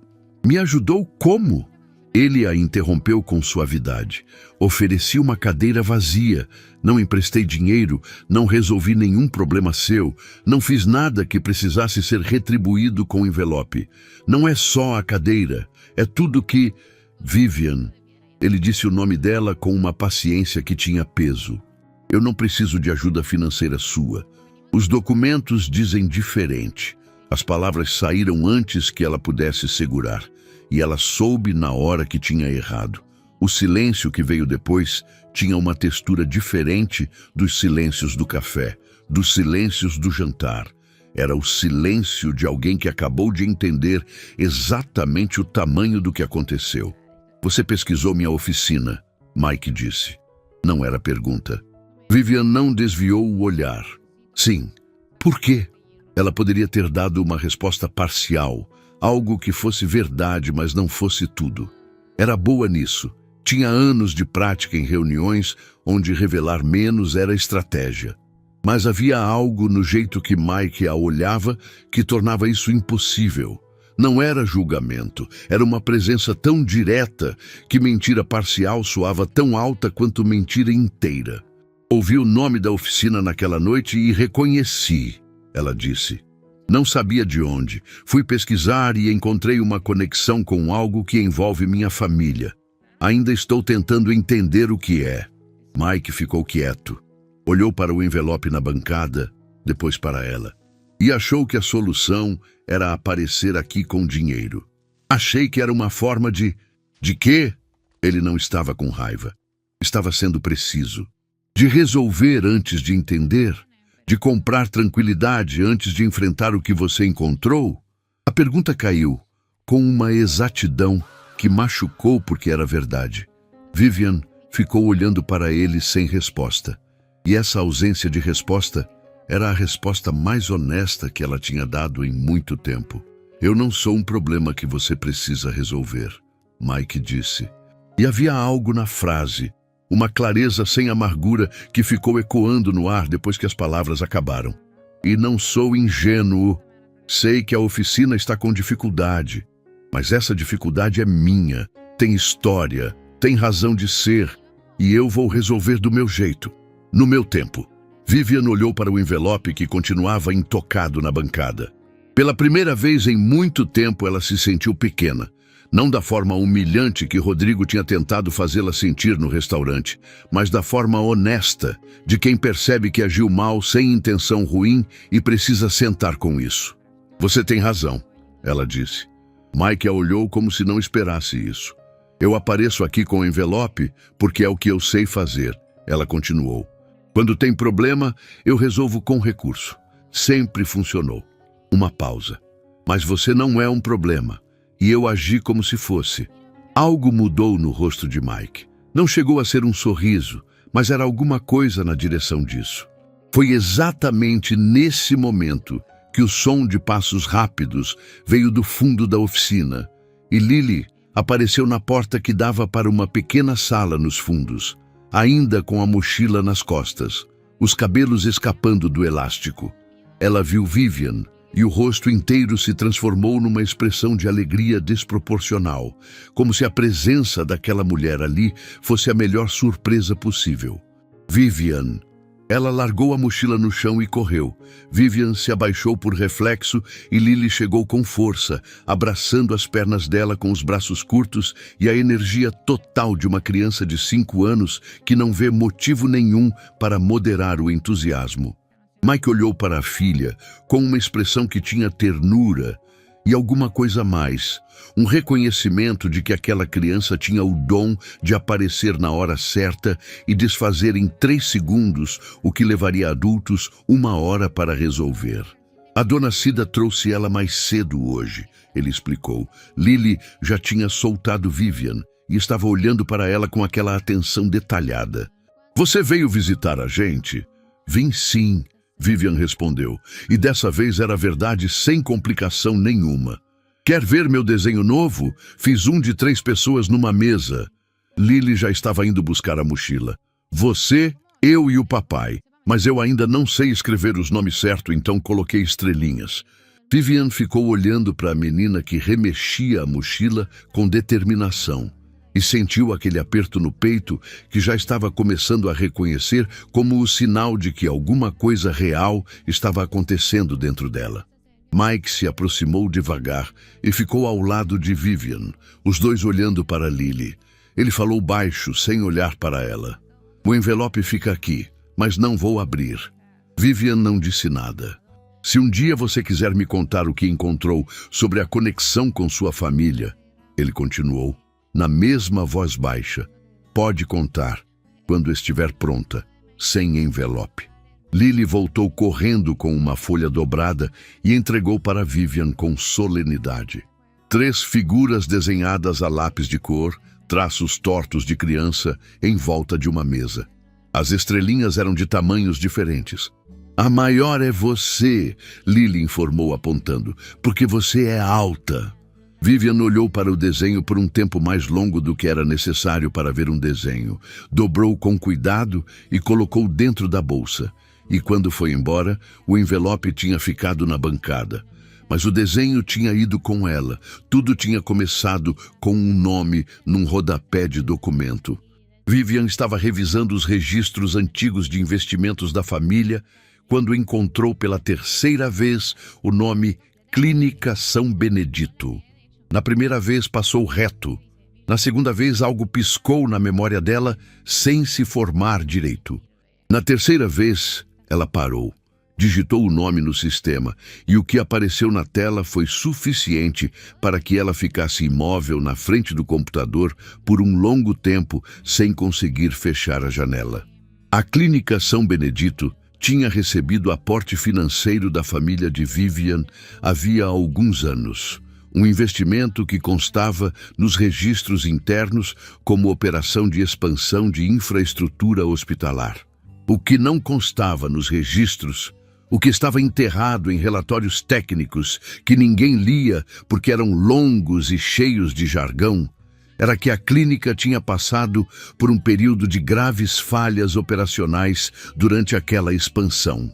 Me ajudou como? Ele a interrompeu com suavidade. Ofereci uma cadeira vazia. Não emprestei dinheiro, não resolvi nenhum problema seu, não fiz nada que precisasse ser retribuído com envelope. Não é só a cadeira, é tudo que... Vivian. Ele disse o nome dela com uma paciência que tinha peso. Eu não preciso de ajuda financeira sua. Os documentos dizem diferente. As palavras saíram antes que ela pudesse segurar, e ela soube na hora que tinha errado. O silêncio que veio depois tinha uma textura diferente dos silêncios do café, dos silêncios do jantar. Era o silêncio de alguém que acabou de entender exatamente o tamanho do que aconteceu. Você pesquisou minha oficina, Mike disse. Não era pergunta. Vivian não desviou o olhar. Sim. Por quê? Ela poderia ter dado uma resposta parcial, algo que fosse verdade, mas não fosse tudo. Era boa nisso. Tinha anos de prática em reuniões onde revelar menos era estratégia. Mas havia algo no jeito que Mike a olhava que tornava isso impossível. Não era julgamento, era uma presença tão direta que mentira parcial soava tão alta quanto mentira inteira. Ouvi o nome da oficina naquela noite e reconheci, ela disse. Não sabia de onde. Fui pesquisar e encontrei uma conexão com algo que envolve minha família. Ainda estou tentando entender o que é. Mike ficou quieto. Olhou para o envelope na bancada, depois para ela. E achou que a solução era aparecer aqui com dinheiro. Achei que era uma forma de... De quê? Ele não estava com raiva. Estava sendo preciso. De resolver antes de entender? De comprar tranquilidade antes de enfrentar o que você encontrou? A pergunta caiu, com uma exatidão que machucou porque era verdade. Vivian ficou olhando para ele sem resposta. E essa ausência de resposta era a resposta mais honesta que ela tinha dado em muito tempo. Eu não sou um problema que você precisa resolver, Mike disse. E havia algo na frase, uma clareza sem amargura que ficou ecoando no ar depois que as palavras acabaram. E não sou ingênuo. Sei que a oficina está com dificuldade, mas essa dificuldade é minha, tem história, tem razão de ser, e eu vou resolver do meu jeito, no meu tempo. Vivian olhou para o envelope que continuava intocado na bancada. Pela primeira vez em muito tempo ela se sentiu pequena. Não da forma humilhante que Rodrigo tinha tentado fazê-la sentir no restaurante, mas da forma honesta, de quem percebe que agiu mal sem intenção ruim e precisa sentar com isso. Você tem razão, ela disse. Mike a olhou como se não esperasse isso. Eu apareço aqui com o envelope porque é o que eu sei fazer, ela continuou. Quando tem problema, eu resolvo com recurso. Sempre funcionou. Uma pausa. Mas você não é um problema. E eu agi como se fosse. Algo mudou no rosto de Mike. Não chegou a ser um sorriso, mas era alguma coisa na direção disso. Foi exatamente nesse momento que o som de passos rápidos veio do fundo da oficina. E Lily apareceu na porta que dava para uma pequena sala nos fundos. Ainda com a mochila nas costas, os cabelos escapando do elástico. Ela viu Vivian e o rosto inteiro se transformou numa expressão de alegria desproporcional, como se a presença daquela mulher ali fosse a melhor surpresa possível. Vivian. Ela largou a mochila no chão e correu. Vivian se abaixou por reflexo e Lily chegou com força, abraçando as pernas dela com os braços curtos e a energia total de uma criança de 5 anos que não vê motivo nenhum para moderar o entusiasmo. Mike olhou para a filha com uma expressão que tinha ternura e alguma coisa mais, um reconhecimento de que aquela criança tinha o dom de aparecer na hora certa e desfazer em 3 segundos o que levaria adultos 1 hora para resolver. A dona Cida trouxe ela mais cedo hoje, ele explicou. Lily já tinha soltado Vivian e estava olhando para ela com aquela atenção detalhada. Você veio visitar a gente? Vim sim, Vivian respondeu, e dessa vez era verdade sem complicação nenhuma. Quer ver meu desenho novo? Fiz um de 3 pessoas numa mesa. Lily já estava indo buscar a mochila. Você, eu e o papai. Mas eu ainda não sei escrever os nomes certo, então coloquei estrelinhas. Vivian ficou olhando para a menina que remexia a mochila com determinação. E sentiu aquele aperto no peito que já estava começando a reconhecer como o sinal de que alguma coisa real estava acontecendo dentro dela. Mike se aproximou devagar e ficou ao lado de Vivian, os dois olhando para Lily. Ele falou baixo, sem olhar para ela. O envelope fica aqui, mas não vou abrir. Vivian não disse nada. Se um dia você quiser me contar o que encontrou sobre a conexão com sua família, ele continuou, na mesma voz baixa, pode contar, quando estiver pronta, sem envelope. Lily voltou correndo com uma folha dobrada e entregou para Vivian com solenidade. 3 figuras desenhadas a lápis de cor, traços tortos de criança, em volta de uma mesa. As estrelinhas eram de tamanhos diferentes. A maior é você, Lily informou apontando, porque você é alta. Vivian olhou para o desenho por um tempo mais longo do que era necessário para ver um desenho. Dobrou com cuidado e colocou dentro da bolsa. E quando foi embora, o envelope tinha ficado na bancada. Mas o desenho tinha ido com ela. Tudo tinha começado com um nome num rodapé de documento. Vivian estava revisando os registros antigos de investimentos da família quando encontrou pela 3ª vez o nome Clínica São Benedito. Na primeira vez passou reto. Na segunda vez algo piscou na memória dela sem se formar direito. Na 3ª vez ela parou, digitou o nome no sistema e o que apareceu na tela foi suficiente para que ela ficasse imóvel na frente do computador por um longo tempo sem conseguir fechar a janela. A Clínica São Benedito tinha recebido aporte financeiro da família de Vivian havia alguns anos. Um investimento que constava nos registros internos como operação de expansão de infraestrutura hospitalar. O que não constava nos registros, o que estava enterrado em relatórios técnicos que ninguém lia porque eram longos e cheios de jargão, era que a clínica tinha passado por um período de graves falhas operacionais durante aquela expansão.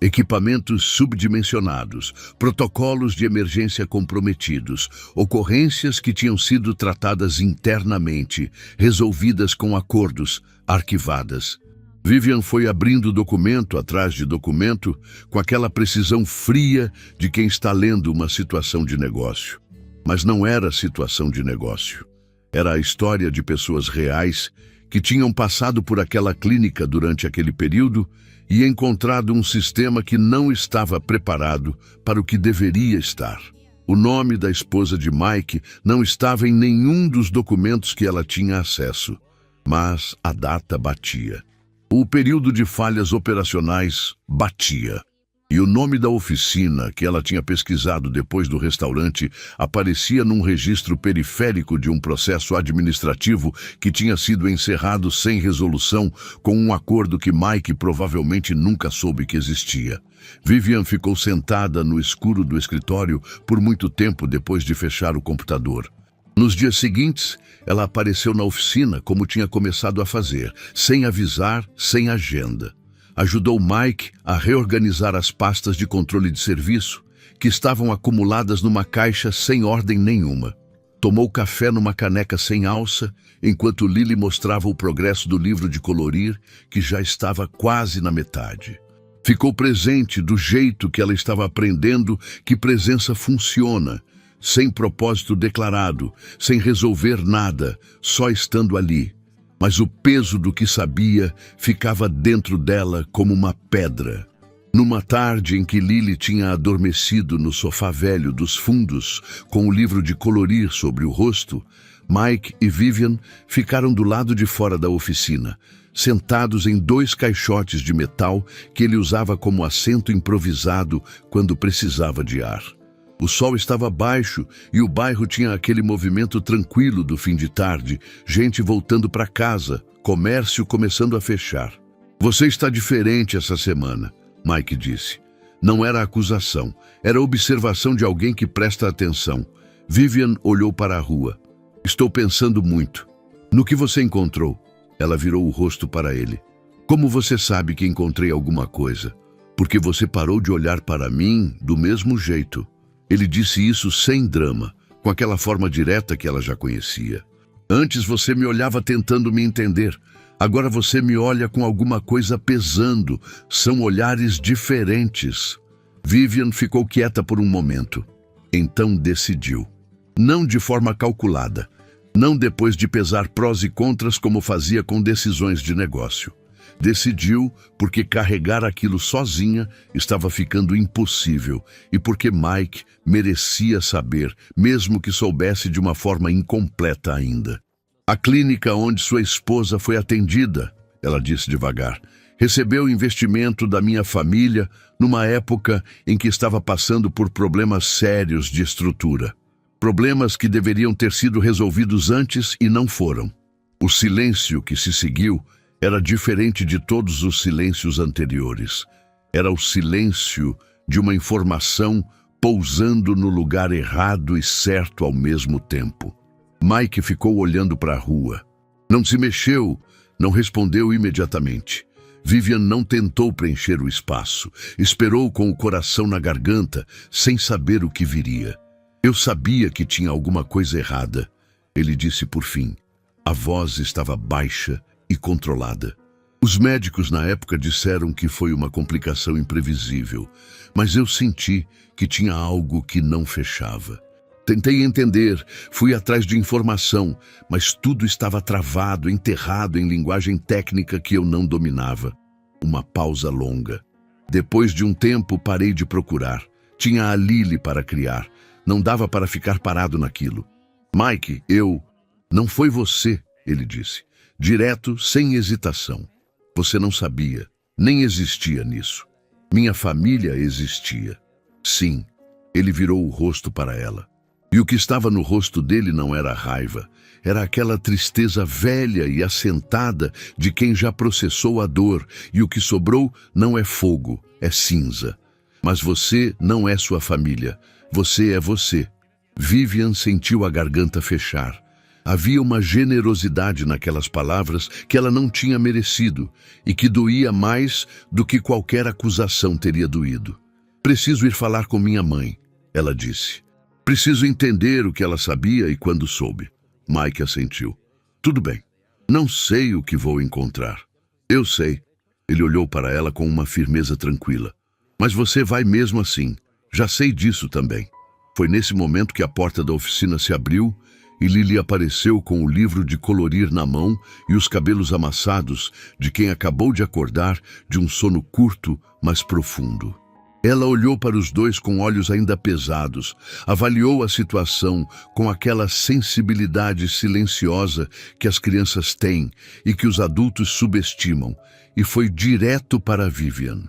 Equipamentos subdimensionados, protocolos de emergência comprometidos, ocorrências que tinham sido tratadas internamente, resolvidas com acordos, arquivadas. Vivian foi abrindo documento atrás de documento com aquela precisão fria de quem está lendo uma situação de negócio. Mas não era situação de negócio. Era a história de pessoas reais que tinham passado por aquela clínica durante aquele período e encontrado um sistema que não estava preparado para o que deveria estar. O nome da esposa de Mike não estava em nenhum dos documentos que ela tinha acesso, mas a data batia. O período de falhas operacionais batia. E o nome da oficina que ela tinha pesquisado depois do restaurante aparecia num registro periférico de um processo administrativo que tinha sido encerrado sem resolução com um acordo que Mike provavelmente nunca soube que existia. Vivian ficou sentada no escuro do escritório por muito tempo depois de fechar o computador. Nos dias seguintes, ela apareceu na oficina como tinha começado a fazer, sem avisar, sem agenda. Ajudou Mike a reorganizar as pastas de controle de serviço, que estavam acumuladas numa caixa sem ordem nenhuma. Tomou café numa caneca sem alça, enquanto Lily mostrava o progresso do livro de colorir, que já estava quase na metade. Ficou presente do jeito que ela estava aprendendo que presença funciona, sem propósito declarado, sem resolver nada, só estando ali. Mas o peso do que sabia ficava dentro dela como uma pedra. Numa tarde em que Lily tinha adormecido no sofá velho dos fundos, com o livro de colorir sobre o rosto, Mike e Vivian ficaram do lado de fora da oficina, sentados em 2 caixotes de metal que ele usava como assento improvisado quando precisava de ar. O sol estava baixo e o bairro tinha aquele movimento tranquilo do fim de tarde, gente voltando para casa, comércio começando a fechar. Você está diferente essa semana, Mike disse. Não era acusação, era observação de alguém que presta atenção. Vivian olhou para a rua. Estou pensando muito. No que você encontrou? Ela virou o rosto para ele. Como você sabe que encontrei alguma coisa? Porque você parou de olhar para mim do mesmo jeito. Ele disse isso sem drama, com aquela forma direta que ela já conhecia. Antes você me olhava tentando me entender. Agora você me olha com alguma coisa pesando. São olhares diferentes. Vivian ficou quieta por um momento. Então decidiu. Não de forma calculada. Não depois de pesar prós e contras como fazia com decisões de negócio. Decidiu porque carregar aquilo sozinha estava ficando impossível e porque Mike merecia saber, mesmo que soubesse de uma forma incompleta ainda. A clínica onde sua esposa foi atendida, ela disse devagar, recebeu investimento da minha família numa época em que estava passando por problemas sérios de estrutura. Problemas que deveriam ter sido resolvidos antes e não foram. O silêncio que se seguiu era diferente de todos os silêncios anteriores. Era o silêncio de uma informação pousando no lugar errado e certo ao mesmo tempo. Mike ficou olhando para a rua. Não se mexeu, não respondeu imediatamente. Vivian não tentou preencher o espaço. Esperou com o coração na garganta, sem saber o que viria. Eu sabia que tinha alguma coisa errada, ele disse por fim. A voz estava baixa e controlada. Os médicos na época disseram que foi uma complicação imprevisível, mas eu senti que tinha algo que não fechava. Tentei entender, fui atrás de informação, mas tudo estava travado, enterrado em linguagem técnica que eu não dominava. Uma pausa longa. Depois de um tempo, parei de procurar. Tinha a Lily para criar. Não dava para ficar parado naquilo. Mike, Não foi você, ele disse. Direto, sem hesitação. Você não sabia, nem existia nisso. Minha família existia. Sim, ele virou o rosto para ela. E o que estava no rosto dele não era raiva. Era aquela tristeza velha e assentada de quem já processou a dor. E o que sobrou não é fogo, é cinza. Mas você não é sua família. Você é você. Vivian sentiu a garganta fechar. Havia uma generosidade naquelas palavras que ela não tinha merecido e que doía mais do que qualquer acusação teria doído. Preciso ir falar com minha mãe, ela disse. Preciso entender o que ela sabia e quando soube. Mike assentiu. Tudo bem. Não sei o que vou encontrar. Eu sei. Ele olhou para ela com uma firmeza tranquila. Mas você vai mesmo assim. Já sei disso também. Foi nesse momento que a porta da oficina se abriu e Lily apareceu com o livro de colorir na mão e os cabelos amassados de quem acabou de acordar de um sono curto, mas profundo. Ela olhou para os dois com olhos ainda pesados, avaliou a situação com aquela sensibilidade silenciosa que as crianças têm e que os adultos subestimam, e foi direto para Vivian.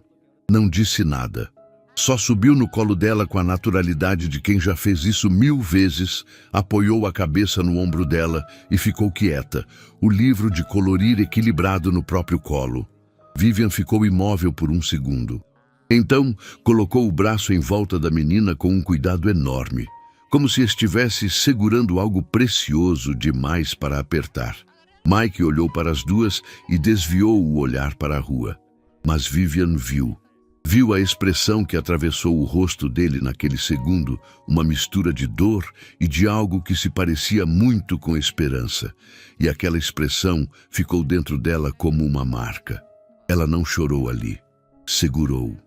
Não disse nada. Só subiu no colo dela com a naturalidade de quem já fez isso 1000 vezes, apoiou a cabeça no ombro dela e ficou quieta, o livro de colorir equilibrado no próprio colo. Vivian ficou imóvel por um segundo. Então, colocou o braço em volta da menina com um cuidado enorme, como se estivesse segurando algo precioso demais para apertar. Mike olhou para as duas e desviou o olhar para a rua. Mas Vivian viu. Viu a expressão que atravessou o rosto dele naquele segundo, uma mistura de dor e de algo que se parecia muito com esperança. E aquela expressão ficou dentro dela como uma marca. Ela não chorou ali. Segurou.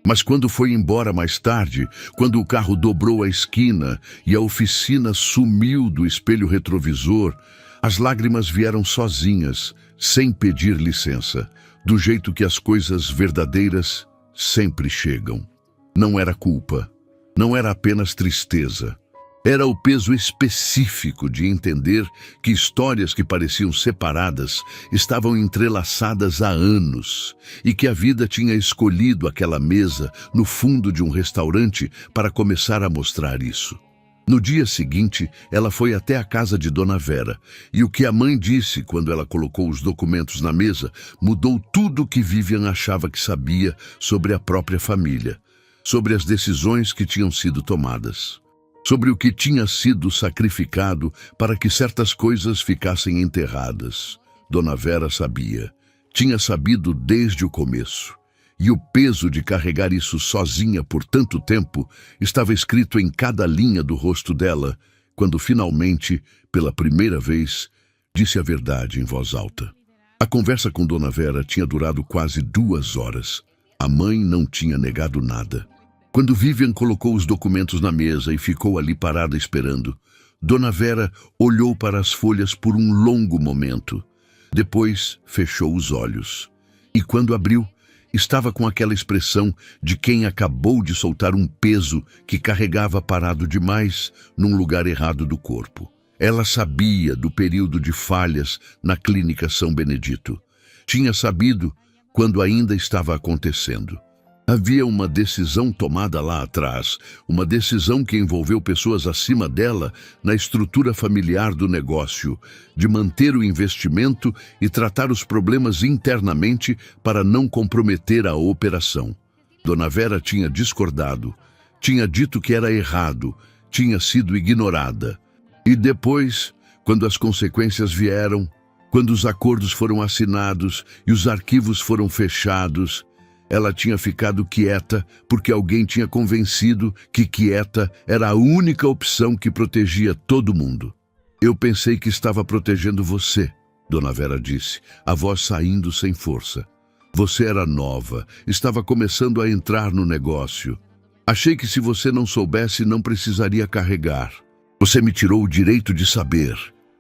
Mas quando foi embora mais tarde, quando o carro dobrou a esquina e a oficina sumiu do espelho retrovisor, as lágrimas vieram sozinhas, sem pedir licença, do jeito que as coisas verdadeiras sempre chegam. Não era culpa, não era apenas tristeza. Era o peso específico de entender que histórias que pareciam separadas estavam entrelaçadas há anos e que a vida tinha escolhido aquela mesa no fundo de um restaurante para começar a mostrar isso. No dia seguinte, ela foi até a casa de Dona Vera e o que a mãe disse quando ela colocou os documentos na mesa mudou tudo o que Vivian achava que sabia sobre a própria família, sobre as decisões que tinham sido tomadas. Sobre o que tinha sido sacrificado para que certas coisas ficassem enterradas. Dona Vera sabia. Tinha sabido desde o começo. E o peso de carregar isso sozinha por tanto tempo estava escrito em cada linha do rosto dela, quando finalmente, pela primeira vez, disse a verdade em voz alta. A conversa com Dona Vera tinha durado quase 2 horas. A mãe não tinha negado nada. Quando Vivian colocou os documentos na mesa e ficou ali parada esperando, Dona Vera olhou para as folhas por um longo momento. Depois fechou os olhos. E quando abriu, estava com aquela expressão de quem acabou de soltar um peso que carregava parado demais num lugar errado do corpo. Ela sabia do período de falhas na Clínica São Benedito. Tinha sabido quando ainda estava acontecendo. Havia uma decisão tomada lá atrás, uma decisão que envolveu pessoas acima dela na estrutura familiar do negócio, de manter o investimento e tratar os problemas internamente para não comprometer a operação. Dona Vera tinha discordado, tinha dito que era errado, tinha sido ignorada. E depois, quando as consequências vieram, quando os acordos foram assinados e os arquivos foram fechados, ela tinha ficado quieta porque alguém tinha convencido que quieta era a única opção que protegia todo mundo. Eu pensei que estava protegendo você, Dona Vera disse, a voz saindo sem força. Você era nova, estava começando a entrar no negócio. Achei que se você não soubesse, não precisaria carregar. Você me tirou o direito de saber,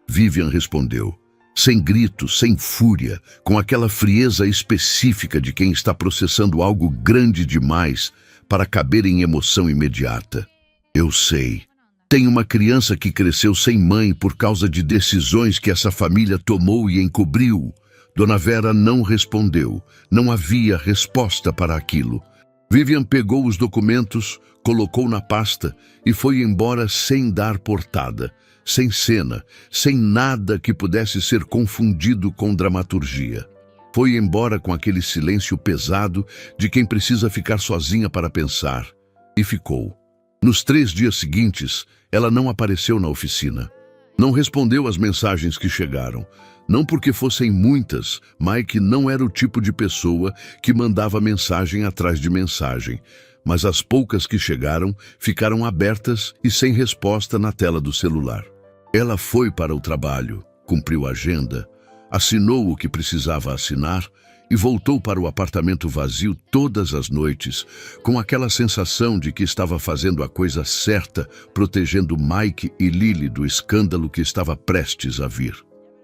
Vivian respondeu. Sem grito, sem fúria, com aquela frieza específica de quem está processando algo grande demais para caber em emoção imediata. Eu sei. Tem uma criança que cresceu sem mãe por causa de decisões que essa família tomou e encobriu. Dona Vera não respondeu. Não havia resposta para aquilo. Vivian pegou os documentos, colocou na pasta e foi embora sem dar portada. Sem cena, sem nada que pudesse ser confundido com dramaturgia. Foi embora com aquele silêncio pesado de quem precisa ficar sozinha para pensar. E ficou. Nos 3 dias seguintes, ela não apareceu na oficina. Não respondeu às mensagens que chegaram. Não porque fossem muitas, Mike não era o tipo de pessoa que mandava mensagem atrás de mensagem. Mas as poucas que chegaram ficaram abertas e sem resposta na tela do celular. Ela foi para o trabalho, cumpriu a agenda, assinou o que precisava assinar e voltou para o apartamento vazio todas as noites, com aquela sensação de que estava fazendo a coisa certa, protegendo Mike e Lily do escândalo que estava prestes a vir.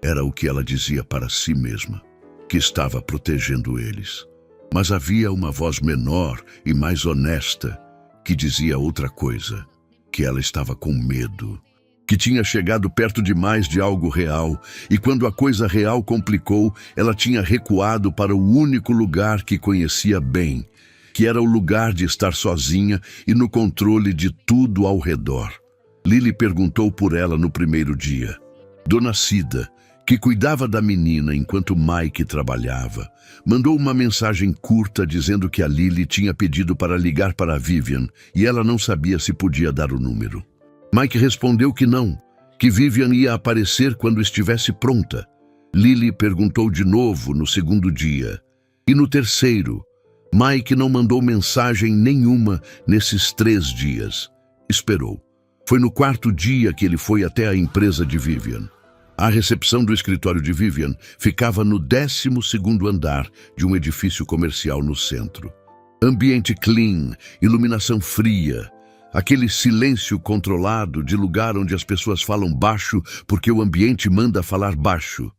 Era o que ela dizia para si mesma, que estava protegendo eles. Mas havia uma voz menor e mais honesta que dizia outra coisa, que ela estava com medo, que tinha chegado perto demais de algo real, e quando a coisa real complicou, ela tinha recuado para o único lugar que conhecia bem, que era o lugar de estar sozinha e no controle de tudo ao redor. Lily perguntou por ela no primeiro dia. Dona Cida, que cuidava da menina enquanto Mike trabalhava, mandou uma mensagem curta dizendo que a Lily tinha pedido para ligar para a Vivian e ela não sabia se podia dar o número. Mike respondeu que não, que Vivian ia aparecer quando estivesse pronta. Lily perguntou de novo no segundo dia. E no terceiro, Mike não mandou mensagem nenhuma nesses 3 dias. Esperou. Foi no 4º dia que ele foi até a empresa de Vivian. A recepção do escritório de Vivian ficava no 12º andar de um edifício comercial no centro. Ambiente clean, iluminação fria, aquele silêncio controlado de lugar onde as pessoas falam baixo porque o ambiente manda falar baixo.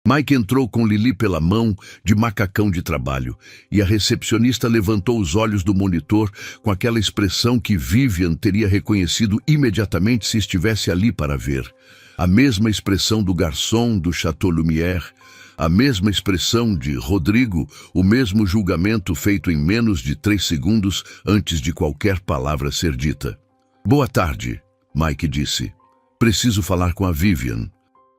Mike entrou com Lily pela mão de macacão de trabalho e a recepcionista levantou os olhos do monitor com aquela expressão que Vivian teria reconhecido imediatamente se estivesse ali para ver. A mesma expressão do garçom do Chateau Lumière, a mesma expressão de Rodrigo, o mesmo julgamento feito em menos de 3 segundos antes de qualquer palavra ser dita. Boa tarde, Mike disse. Preciso falar com a Vivian.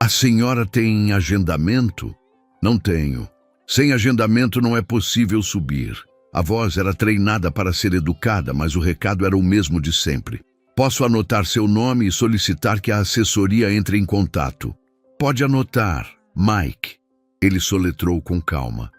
A senhora tem agendamento? Não tenho. Sem agendamento não é possível subir. A voz era treinada para ser educada, mas o recado era o mesmo de sempre. Posso anotar seu nome e solicitar que a assessoria entre em contato. Pode anotar, Mike. Ele soletrou com calma.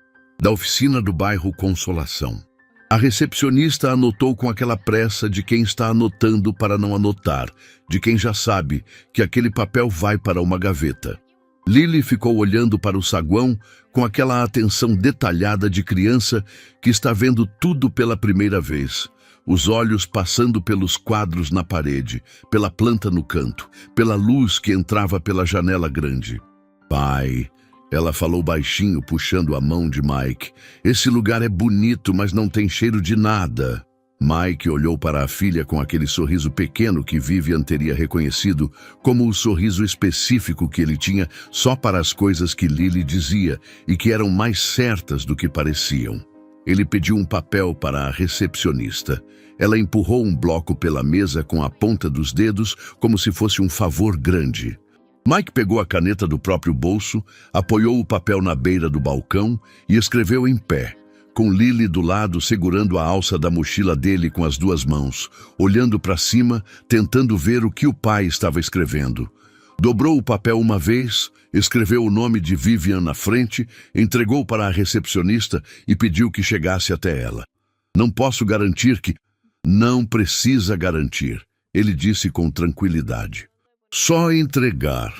Da oficina do bairro Consolação. A recepcionista anotou com aquela pressa de quem está anotando para não anotar, de quem já sabe que aquele papel vai para uma gaveta. Lily ficou olhando para o saguão com aquela atenção detalhada de criança que está vendo tudo pela primeira vez. os olhos passando pelos quadros na parede, pela planta no canto, pela luz que entrava pela janela grande. Pai, ela falou baixinho, puxando a mão de Mike. Esse lugar é bonito, mas não tem cheiro de nada. Mike olhou para a filha com aquele sorriso pequeno que Vivian teria reconhecido como o sorriso específico que ele tinha só para as coisas que Lily dizia e que eram mais certas do que pareciam. Ele pediu um papel para a recepcionista. Ela empurrou um bloco pela mesa com a ponta dos dedos como se fosse um favor grande. Mike pegou a caneta do próprio bolso, apoiou o papel na beira do balcão e escreveu em pé, com Lily do lado segurando a alça da mochila dele com as duas mãos, olhando para cima, tentando ver o que o pai estava escrevendo. Dobrou o papel uma vez, escreveu o nome de Vivian na frente, entregou para a recepcionista e pediu que chegasse até ela. Não posso garantir que... Não precisa garantir, ele disse com tranquilidade. Só entregar.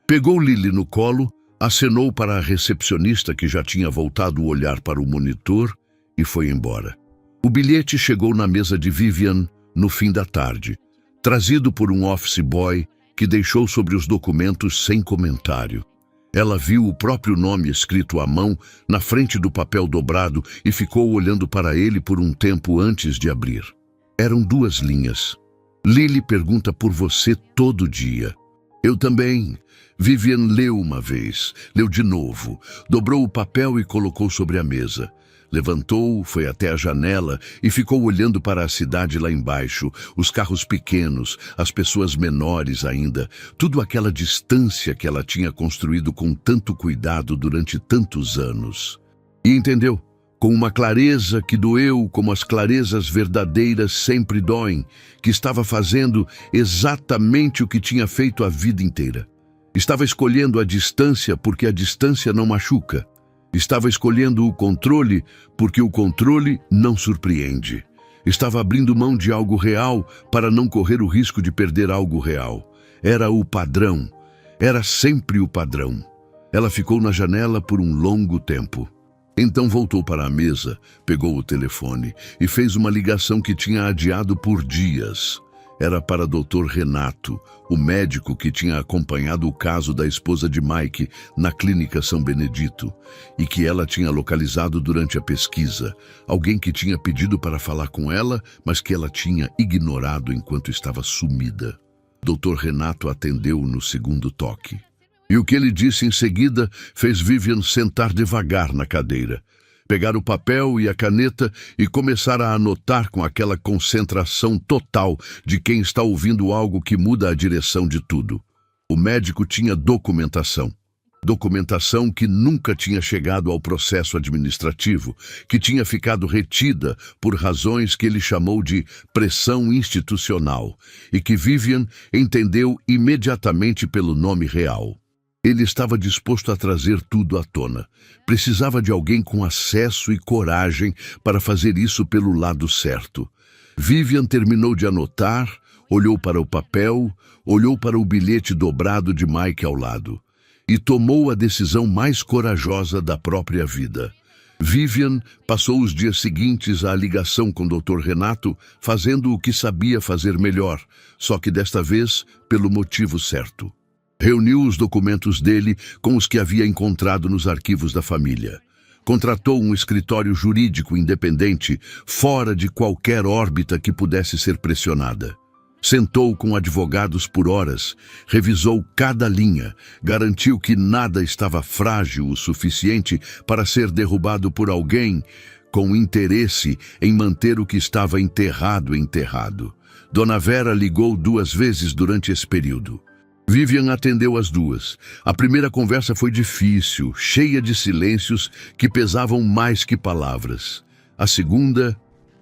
Pegou Lily no colo, acenou para a recepcionista que já tinha voltado o olhar para o monitor e foi embora. O bilhete chegou na mesa de Vivian no fim da tarde, trazido por um office boy que deixou sobre os documentos sem comentário. Ela viu o próprio nome escrito à mão na frente do papel dobrado e ficou olhando para ele por um tempo antes de abrir. Eram 2 linhas. Lily pergunta por você todo dia. Eu também. Vivian leu uma vez, leu de novo, dobrou o papel e colocou sobre a mesa. Levantou, foi até a janela e ficou olhando para a cidade lá embaixo, os carros pequenos, as pessoas menores ainda, tudo aquela distância que ela tinha construído com tanto cuidado durante tantos anos. E entendeu, com uma clareza que doeu como as clarezas verdadeiras sempre doem, que estava fazendo exatamente o que tinha feito a vida inteira. Estava escolhendo a distância porque a distância não machuca. Estava escolhendo o controle porque o controle não surpreende. Estava abrindo mão de algo real para não correr o risco de perder algo real. Era o padrão. Era sempre o padrão. Ela ficou na janela por um longo tempo. Então voltou para a mesa, pegou o telefone e fez uma ligação que tinha adiado por dias. Era para Dr. Renato, o médico que tinha acompanhado o caso da esposa de Mike na clínica São Benedito e que ela tinha localizado durante a pesquisa. Alguém que tinha pedido para falar com ela, mas que ela tinha ignorado enquanto estava sumida. Dr. Renato atendeu no segundo toque. E o que ele disse em seguida fez Vivian sentar devagar na cadeira, pegar o papel e a caneta e começar a anotar com aquela concentração total de quem está ouvindo algo que muda a direção de tudo. O médico tinha documentação. Documentação que nunca tinha chegado ao processo administrativo, que tinha ficado retida por razões que ele chamou de pressão institucional e que Vivian entendeu imediatamente pelo nome real. Ele estava disposto a trazer tudo à tona. Precisava de alguém com acesso e coragem para fazer isso pelo lado certo. Vivian terminou de anotar, olhou para o papel, olhou para o bilhete dobrado de Mike ao lado e tomou a decisão mais corajosa da própria vida. Vivian passou os dias seguintes à ligação com o Dr. Renato, fazendo o que sabia fazer melhor, só que desta vez pelo motivo certo. Reuniu os documentos dele com os que havia encontrado nos arquivos da família. Contratou um escritório jurídico independente, fora de qualquer órbita que pudesse ser pressionada. Sentou com advogados por horas, revisou cada linha, garantiu que nada estava frágil o suficiente para ser derrubado por alguém com interesse em manter o que estava enterrado. Dona Vera ligou 2 vezes durante esse período. Vivian atendeu as 2. A primeira conversa foi difícil, cheia de silêncios que pesavam mais que palavras. A segunda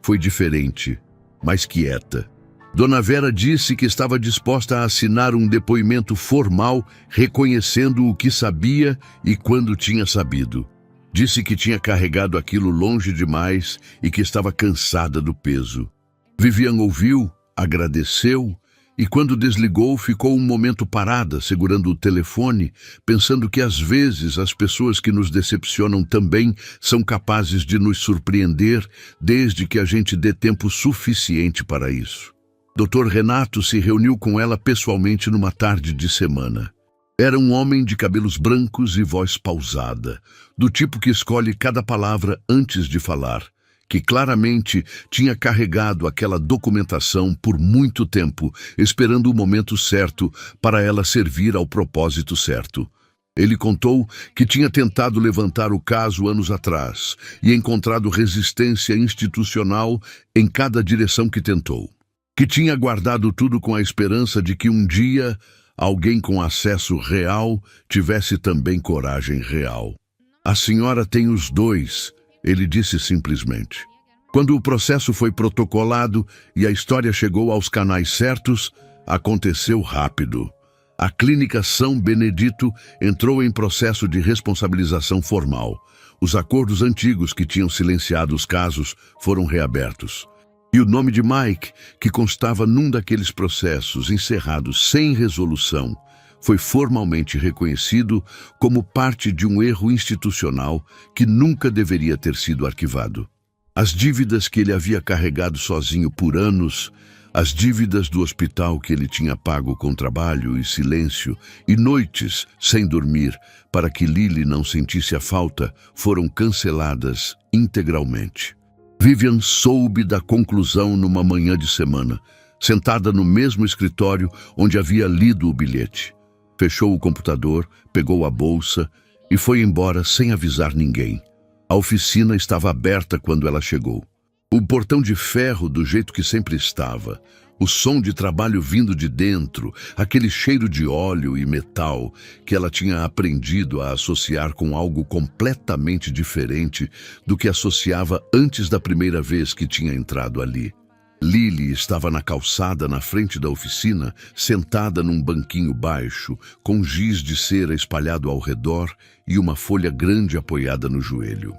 foi diferente, mais quieta. Dona Vera disse que estava disposta a assinar um depoimento formal reconhecendo o que sabia e quando tinha sabido. Disse que tinha carregado aquilo longe demais e que estava cansada do peso. Vivian ouviu, agradeceu E quando desligou, ficou um momento parada, segurando o telefone, pensando que às vezes as pessoas que nos decepcionam também são capazes de nos surpreender, desde que a gente dê tempo suficiente para isso. Dr. Renato se reuniu com ela pessoalmente numa tarde de semana. Era um homem de cabelos brancos e voz pausada, do tipo que escolhe cada palavra antes de falar, que claramente tinha carregado aquela documentação por muito tempo, esperando o momento certo para ela servir ao propósito certo. Ele contou que tinha tentado levantar o caso anos atrás e encontrado resistência institucional em cada direção que tentou. Que tinha guardado tudo com a esperança de que um dia alguém com acesso real tivesse também coragem real. A senhora tem os dois, ele disse simplesmente. Quando o processo foi protocolado e a história chegou aos canais certos, aconteceu rápido. A Clínica São Benedito entrou em processo de responsabilização formal. Os acordos antigos que tinham silenciado os casos foram reabertos. E o nome de Mike, que constava num daqueles processos encerrados sem resolução, foi formalmente reconhecido como parte de um erro institucional que nunca deveria ter sido arquivado. As dívidas que ele havia carregado sozinho por anos, as dívidas do hospital que ele tinha pago com trabalho e silêncio e noites sem dormir para que Lily não sentisse a falta, foram canceladas integralmente. Vivian soube da conclusão numa manhã de semana, sentada no mesmo escritório onde havia lido o bilhete. Fechou o computador, pegou a bolsa e foi embora sem avisar ninguém. A oficina estava aberta quando ela chegou. O portão de ferro do jeito que sempre estava, o som de trabalho vindo de dentro, aquele cheiro de óleo e metal que ela tinha aprendido a associar com algo completamente diferente do que associava antes da primeira vez que tinha entrado ali. Lily estava na calçada na frente da oficina, sentada num banquinho baixo, com giz de cera espalhado ao redor e uma folha grande apoiada no joelho.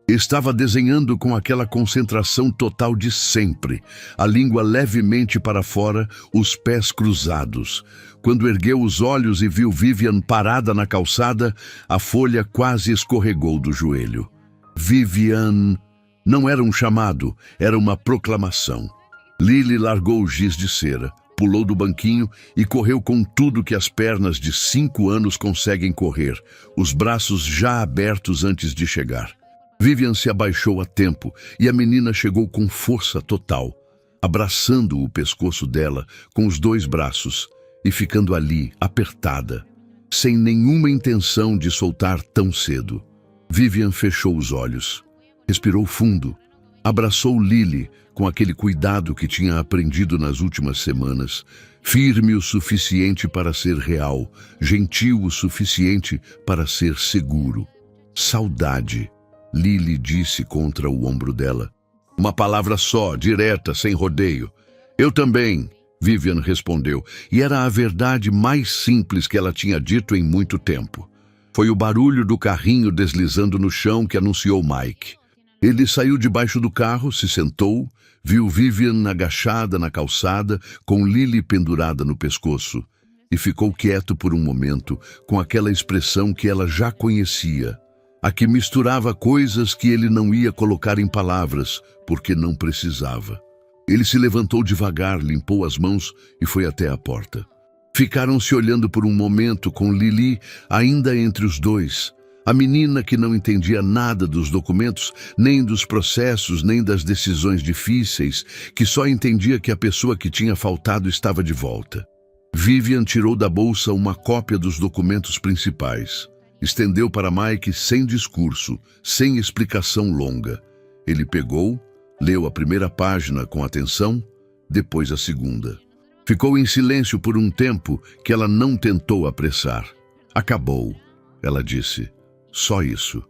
Estava desenhando com aquela concentração total de sempre, a língua levemente para fora, os pés cruzados. Quando ergueu os olhos e viu Vivian parada na calçada, a folha quase escorregou do joelho. Vivian não era um chamado, era uma proclamação. Lily largou o giz de cera, pulou do banquinho e correu com tudo que as pernas de 5 anos conseguem correr, os braços já abertos antes de chegar. Vivian se abaixou a tempo e a menina chegou com força total, abraçando o pescoço dela com os 2 braços e ficando ali, apertada, sem nenhuma intenção de soltar tão cedo. Vivian fechou os olhos, respirou fundo, abraçou Lily com aquele cuidado que tinha aprendido nas últimas semanas, firme o suficiente para ser real, gentil o suficiente para ser seguro. Saudade, Lily disse contra o ombro dela. Uma palavra só, direta, sem rodeio. Eu também, Vivian respondeu, e era a verdade mais simples que ela tinha dito em muito tempo. Foi o barulho do carrinho deslizando no chão que anunciou Mike. Ele saiu debaixo do carro, se sentou, viu Vivian agachada na calçada, com Lily pendurada no pescoço, e ficou quieto por um momento, com aquela expressão que ela já conhecia, a que misturava coisas que ele não ia colocar em palavras, porque não precisava. Ele se levantou devagar, limpou as mãos e foi até a porta. Ficaram se olhando por um momento, com Lily ainda entre os dois. A menina que não entendia nada dos documentos, nem dos processos, nem das decisões difíceis, que só entendia que a pessoa que tinha faltado estava de volta. Vivian tirou da bolsa uma cópia dos documentos principais. Estendeu para Mike sem discurso, sem explicação longa. Ele pegou, leu a primeira página com atenção, depois a segunda. Ficou em silêncio por um tempo que ela não tentou apressar. Acabou, ela disse. Só isso.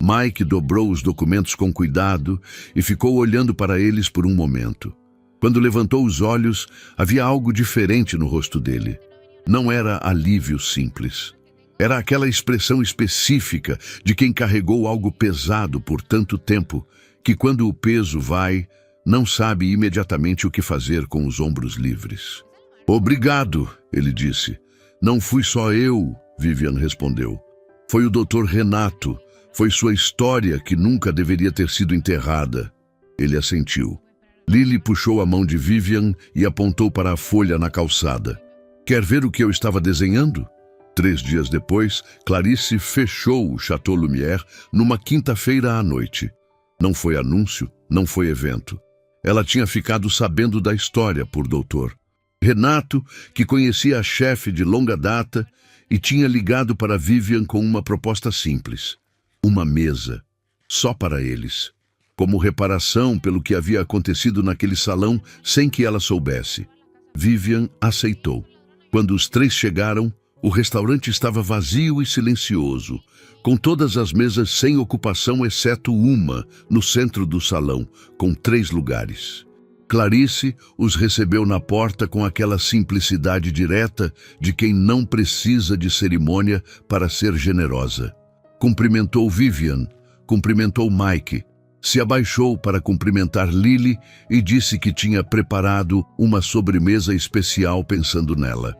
Mike dobrou os documentos com cuidado e ficou olhando para eles por um momento. Quando levantou os olhos, havia algo diferente no rosto dele. Não era alívio simples. Era aquela expressão específica de quem carregou algo pesado por tanto tempo que, quando o peso vai, não sabe imediatamente o que fazer com os ombros livres. Obrigado, ele disse. Não fui só eu, Vivian respondeu. Foi o Dr. Renato. Foi sua história que nunca deveria ter sido enterrada. Ele assentiu. Lily puxou a mão de Vivian e apontou para a folha na calçada. Quer ver o que eu estava desenhando? 3 dias depois, Clarice fechou o Chateau Lumière numa quinta-feira à noite. Não foi anúncio, não foi evento. Ela tinha ficado sabendo da história por doutor Renato, que conhecia a chefe de longa data, e tinha ligado para Vivian com uma proposta simples. Uma mesa, só para eles, como reparação pelo que havia acontecido naquele salão sem que ela soubesse. Vivian aceitou. Quando os 3 chegaram, o restaurante estava vazio e silencioso, com todas as mesas sem ocupação exceto uma no centro do salão, com 3 lugares. Clarice os recebeu na porta com aquela simplicidade direta de quem não precisa de cerimônia para ser generosa. Cumprimentou Vivian, cumprimentou Mike, se abaixou para cumprimentar Lily e disse que tinha preparado uma sobremesa especial pensando nela.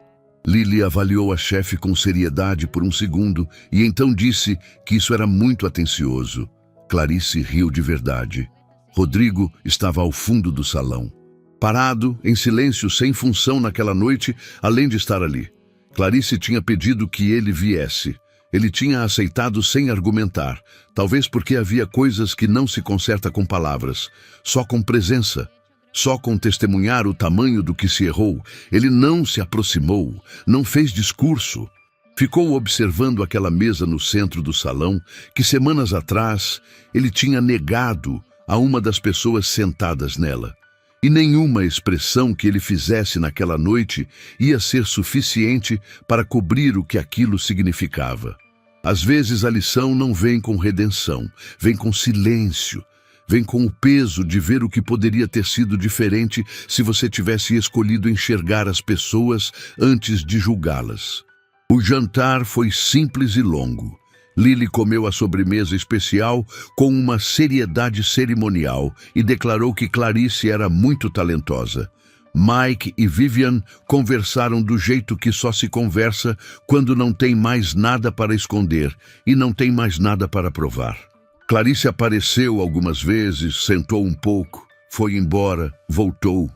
Lily avaliou a chefe com seriedade por um segundo e então disse que isso era muito atencioso. Clarice riu de verdade. Rodrigo estava ao fundo do salão. Parado, em silêncio, sem função naquela noite, além de estar ali. Clarice tinha pedido que ele viesse. Ele tinha aceitado sem argumentar, talvez porque havia coisas que não se conserta com palavras, só com presença, só com testemunhar o tamanho do que se errou. Ele não se aproximou, não fez discurso. Ficou observando aquela mesa no centro do salão que semanas atrás ele tinha negado a uma das pessoas sentadas nela. E nenhuma expressão que ele fizesse naquela noite ia ser suficiente para cobrir o que aquilo significava. Às vezes a lição não vem com redenção, vem com silêncio, vem com o peso de ver o que poderia ter sido diferente se você tivesse escolhido enxergar as pessoas antes de julgá-las. O jantar foi simples e longo. Lily comeu a sobremesa especial com uma seriedade cerimonial e declarou que Clarice era muito talentosa. Mike e Vivian conversaram do jeito que só se conversa quando não tem mais nada para esconder e não tem mais nada para provar. Clarice apareceu algumas vezes, sentou um pouco, foi embora, voltou.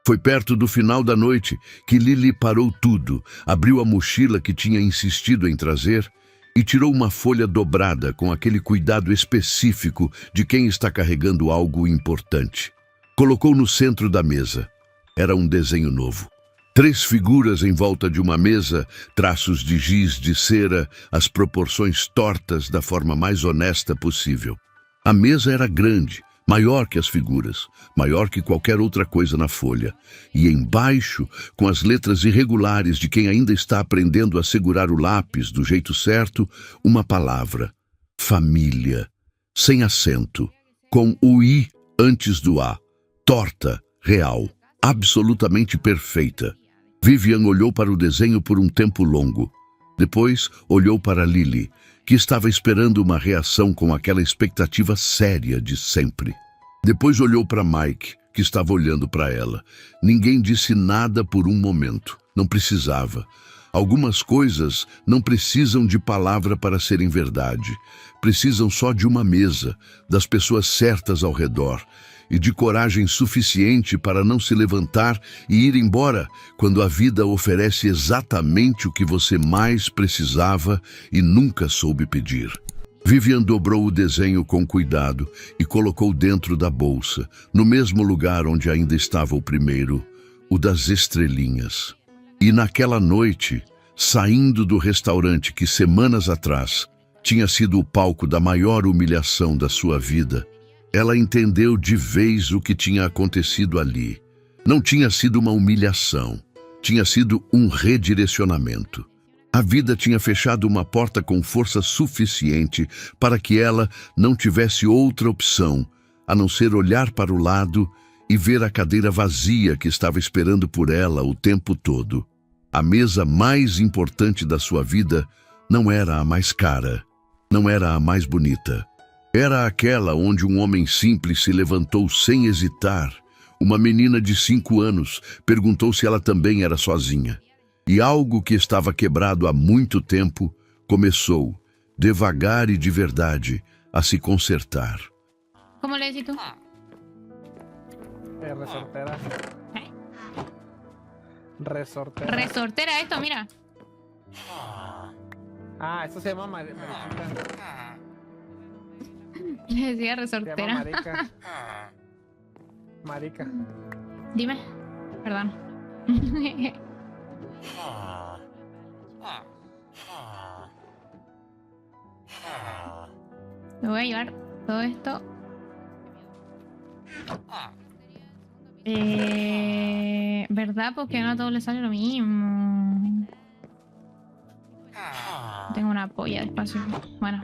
Foi perto do final da noite que Lily parou tudo, abriu a mochila que tinha insistido em trazer e tirou uma folha dobrada com aquele cuidado específico de quem está carregando algo importante. Colocou no centro da mesa. Era um desenho novo. 3 figuras em volta de uma mesa, traços de giz de cera, as proporções tortas da forma mais honesta possível. A mesa era grande, maior que as figuras, maior que qualquer outra coisa na folha. E embaixo, com as letras irregulares de quem ainda está aprendendo a segurar o lápis do jeito certo, uma palavra: família, sem acento, com o I antes do A, torta, real, absolutamente perfeita. Vivian olhou para o desenho por um tempo longo. Depois olhou para Lily, que estava esperando uma reação com aquela expectativa séria de sempre. Depois olhou para Mike, que estava olhando para ela. Ninguém disse nada por um momento. Não precisava. Algumas coisas não precisam de palavra para serem verdade. Precisam só de uma mesa, das pessoas certas ao redor, e de coragem suficiente para não se levantar e ir embora quando a vida oferece exatamente o que você mais precisava e nunca soube pedir. Vivian dobrou o desenho com cuidado e colocou dentro da bolsa, no mesmo lugar onde ainda estava o primeiro, o das estrelinhas. E naquela noite, saindo do restaurante que semanas atrás tinha sido o palco da maior humilhação da sua vida, ela entendeu de vez o que tinha acontecido ali. Não tinha sido uma humilhação, tinha sido um redirecionamento. A vida tinha fechado uma porta com força suficiente para que ela não tivesse outra opção, a não ser olhar para o lado e ver a cadeira vazia que estava esperando por ela o tempo todo. A mesa mais importante da sua vida não era a mais cara, não era a mais bonita. Era aquela onde um homem simples se levantou sem hesitar, Uma menina de 5 anos perguntou se ela também era sozinha. E algo que estava quebrado há muito tempo começou, devagar e de verdade, a se consertar. ¿Cómo le decís tú? Resortera. ¿Eh? Resortera. Resortera esto, mira. Ah, eso se llama mariquita. Le decía Se llama resortera. marica. Marica. Dime. Perdón. Me voy a llevar todo esto. ¿Verdad? Porque no a todos les sale lo mismo. Tengo una polla de espacio. Bueno,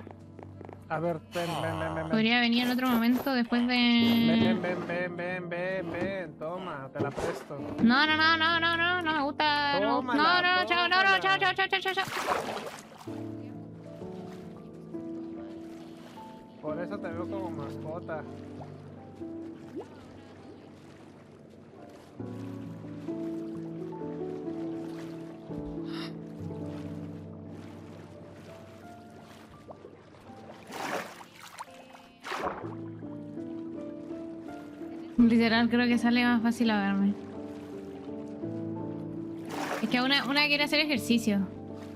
A ver, ven. podría venir en otro momento después de... Ven, toma, te la presto. No me gusta. No, Tómala, chao, chao. Por eso te veo como mascota. Literal, creo que sale más fácil a verme. Es que una quiere hacer ejercicio.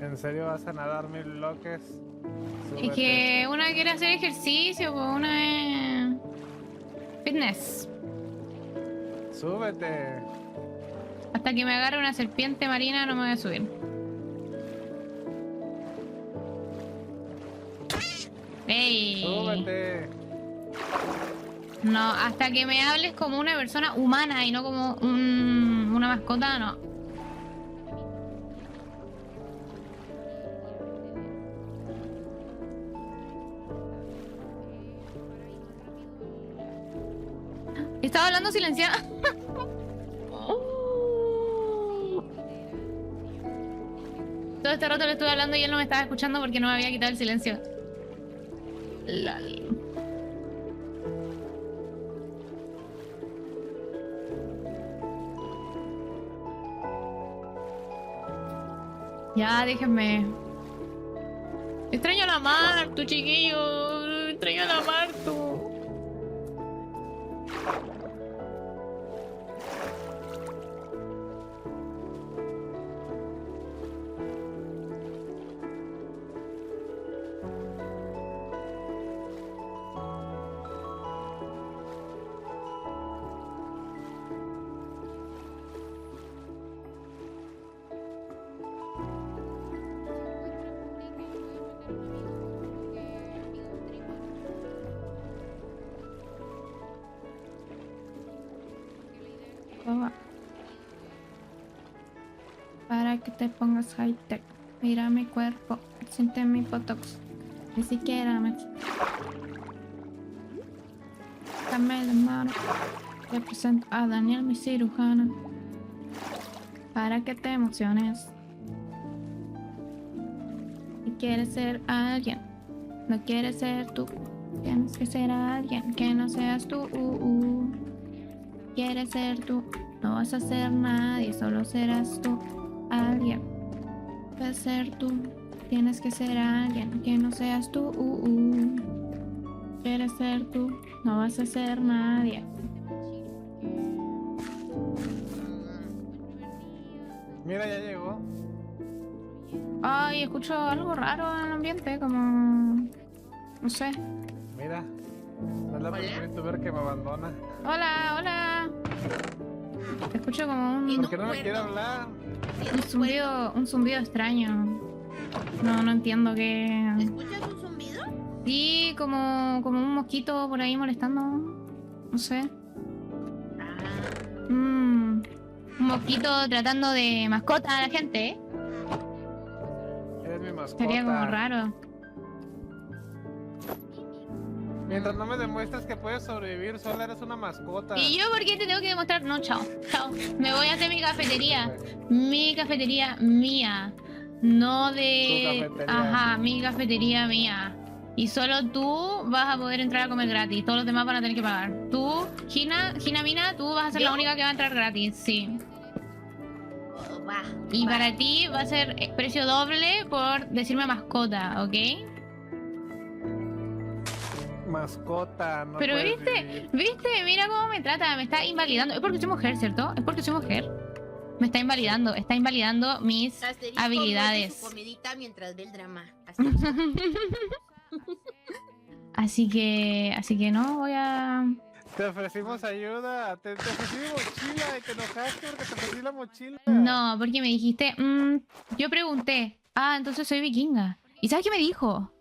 ¿En serio vas a nadar 1000 bloques? Es Súbete. que una quiere hacer ejercicio, pues una es... fitness. Súbete. Hasta que me agarre una serpiente marina no me voy a subir. ¡Ey! Súbete. No, hasta que me hables como una persona humana y no como una mascota, no. Estaba hablando silenciada. Todo este rato le estuve hablando y él no me estaba escuchando porque no me había quitado el silencio. Lol. Ya, déjenme. Extraño a la Martu, chiquillo. Extraño a la Martu. Para que te pongas high tech. Mira mi cuerpo, siente mi botox. Ni siquiera me... Dame la mano. Te presento a Daniel, mi cirujana. Para que te emociones. Si quieres ser alguien, no quieres ser tú. Tienes que ser alguien que no seas tú. Quieres ser tú, no vas a ser nadie, solo serás tú. Alguien, puedes ser tú, tienes que ser alguien que no seas tú. Quieres ser tú, no vas a ser nadie. Mira, ya llegó. Ay, escucho algo raro en el ambiente, como... no sé. Mira, no es la primera youtuber que me abandona. Hola. Escucho como un... ¿Por qué no me quiere hablar? un zumbido extraño. No entiendo qué... ¿Escuchas un zumbido? Sí, como un mosquito por ahí molestando. No sé. Un mosquito tratando de mascota a la gente, ¿eh? Eres mi mascota. Sería como raro. Mientras no me demuestres que puedes sobrevivir, solo eres una mascota. ¿Y yo por qué te tengo que demostrar? No, chao. Me voy a hacer mi cafetería. Mi cafetería mía. No de... Tu cafetería. Ajá, mi cafetería mía. Y solo tú vas a poder entrar a comer gratis. Todos los demás van a tener que pagar. Tú, Hinamina, tú vas a ser la ¿Yo? única que va a entrar gratis, sí. Oh, va. Y va. para ti va a ser precio doble por decirme mascota, ¿ok? Mascota, no Pero puedes viste, vivir. viste, mira cómo me trata, me está invalidando. Es porque soy mujer, ¿cierto? Es porque soy mujer. Me está invalidando mis Asterisco habilidades. muerde su comidita mientras ve el drama. Así que no voy a... Te ofrecimos ayuda, te ofrecí mi mochila y te enojaste porque te ofrecí la mochila. No, porque me dijiste, yo pregunté, entonces soy vikinga. ¿Y sabes qué me dijo?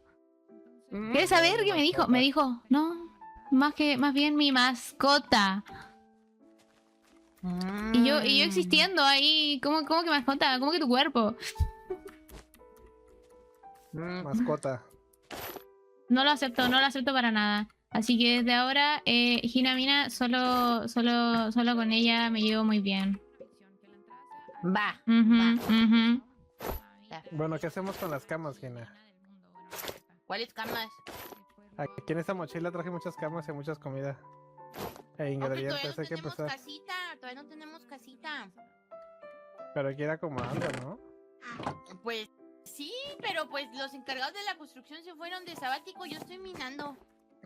¿Quieres saber qué me dijo? Me dijo, no, más bien mi mascota. Y yo existiendo ahí, ¿cómo que mascota? ¿Cómo que tu cuerpo? Mascota. No lo acepto para nada. Así que desde ahora, Hinamina, solo con ella me llevo muy bien. Va. Ujú. Bueno, ¿qué hacemos con las camas, Gina? ¿Cuáles camas? Aquí en esta mochila traje muchas camas y muchas comidas. E Hombre, ingredientes, todavía hay que no tenemos empezar. casita. Todavía no tenemos casita. Pero hay que ir acomodando, ¿no? Pues sí, pero pues los encargados de la construcción se fueron de sabático. Yo estoy minando.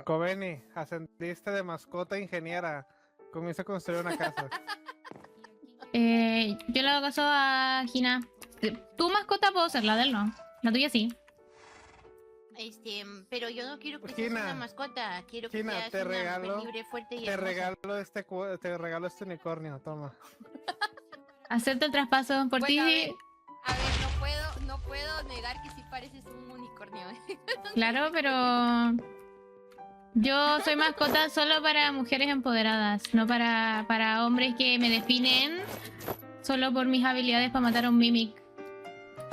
Coveni, ascendiste de mascota a ingeniera. Comienza a construir una casa. Yo le hago caso a Hina. Tu mascota puedo ser, la de él no. La tuya sí. Pero yo no quiero que Gina, seas una mascota. Quiero que Gina, seas te una mujer regalo- libre, fuerte y Te hermosa. regalo este unicornio, toma. Acepto el traspaso por Bueno, ti. a ver, no puedo negar que sí pareces un unicornio. Claro, pero yo soy mascota solo para mujeres empoderadas, no para hombres que me definen solo por mis habilidades para matar a un mimic.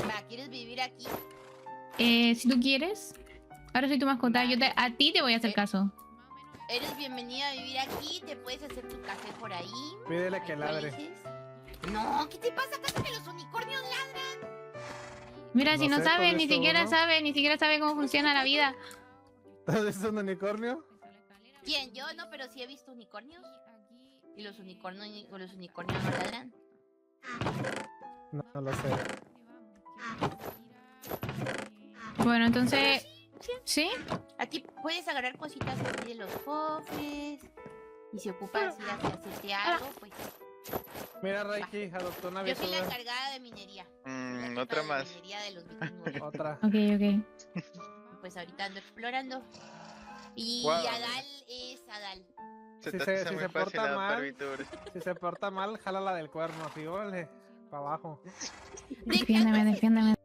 Va, ¿quieres vivir aquí? Si tú quieres, ahora soy tu mascota. A ti te voy a hacer caso. Eres bienvenida a vivir aquí, te puedes hacer tu café por ahí. Pídele que ¿Tú ladre. eliges? No, ¿qué te pasa? ¿Acaso que los unicornios ladran? Mira, si No no sé, sabes, ¿tú has ni visto siquiera uno? sabe cómo funciona la vida. ¿Es un unicornio? ¿Quién? Yo no, pero sí he visto unicornios. ¿Y los unicornios no ladran? No, no lo sé. Bueno, entonces, ¿sí? Aquí puedes agarrar cositas aquí de los cofres. Y si ocupas ir a hacerte algo, pues... Mira, Reiki, adoptó una Yo soy la aventura. encargada de minería. La Otra jefa de más. minería de los vikingos. Otra. Ok. Pues ahorita ando explorando. Y Guau. Adal es Adal. Se Si te se- hace si muy se fácil porta adoptar mal. VTubers. Si se porta mal, jala la del cuerno, así, órale, para abajo. Defiéndeme.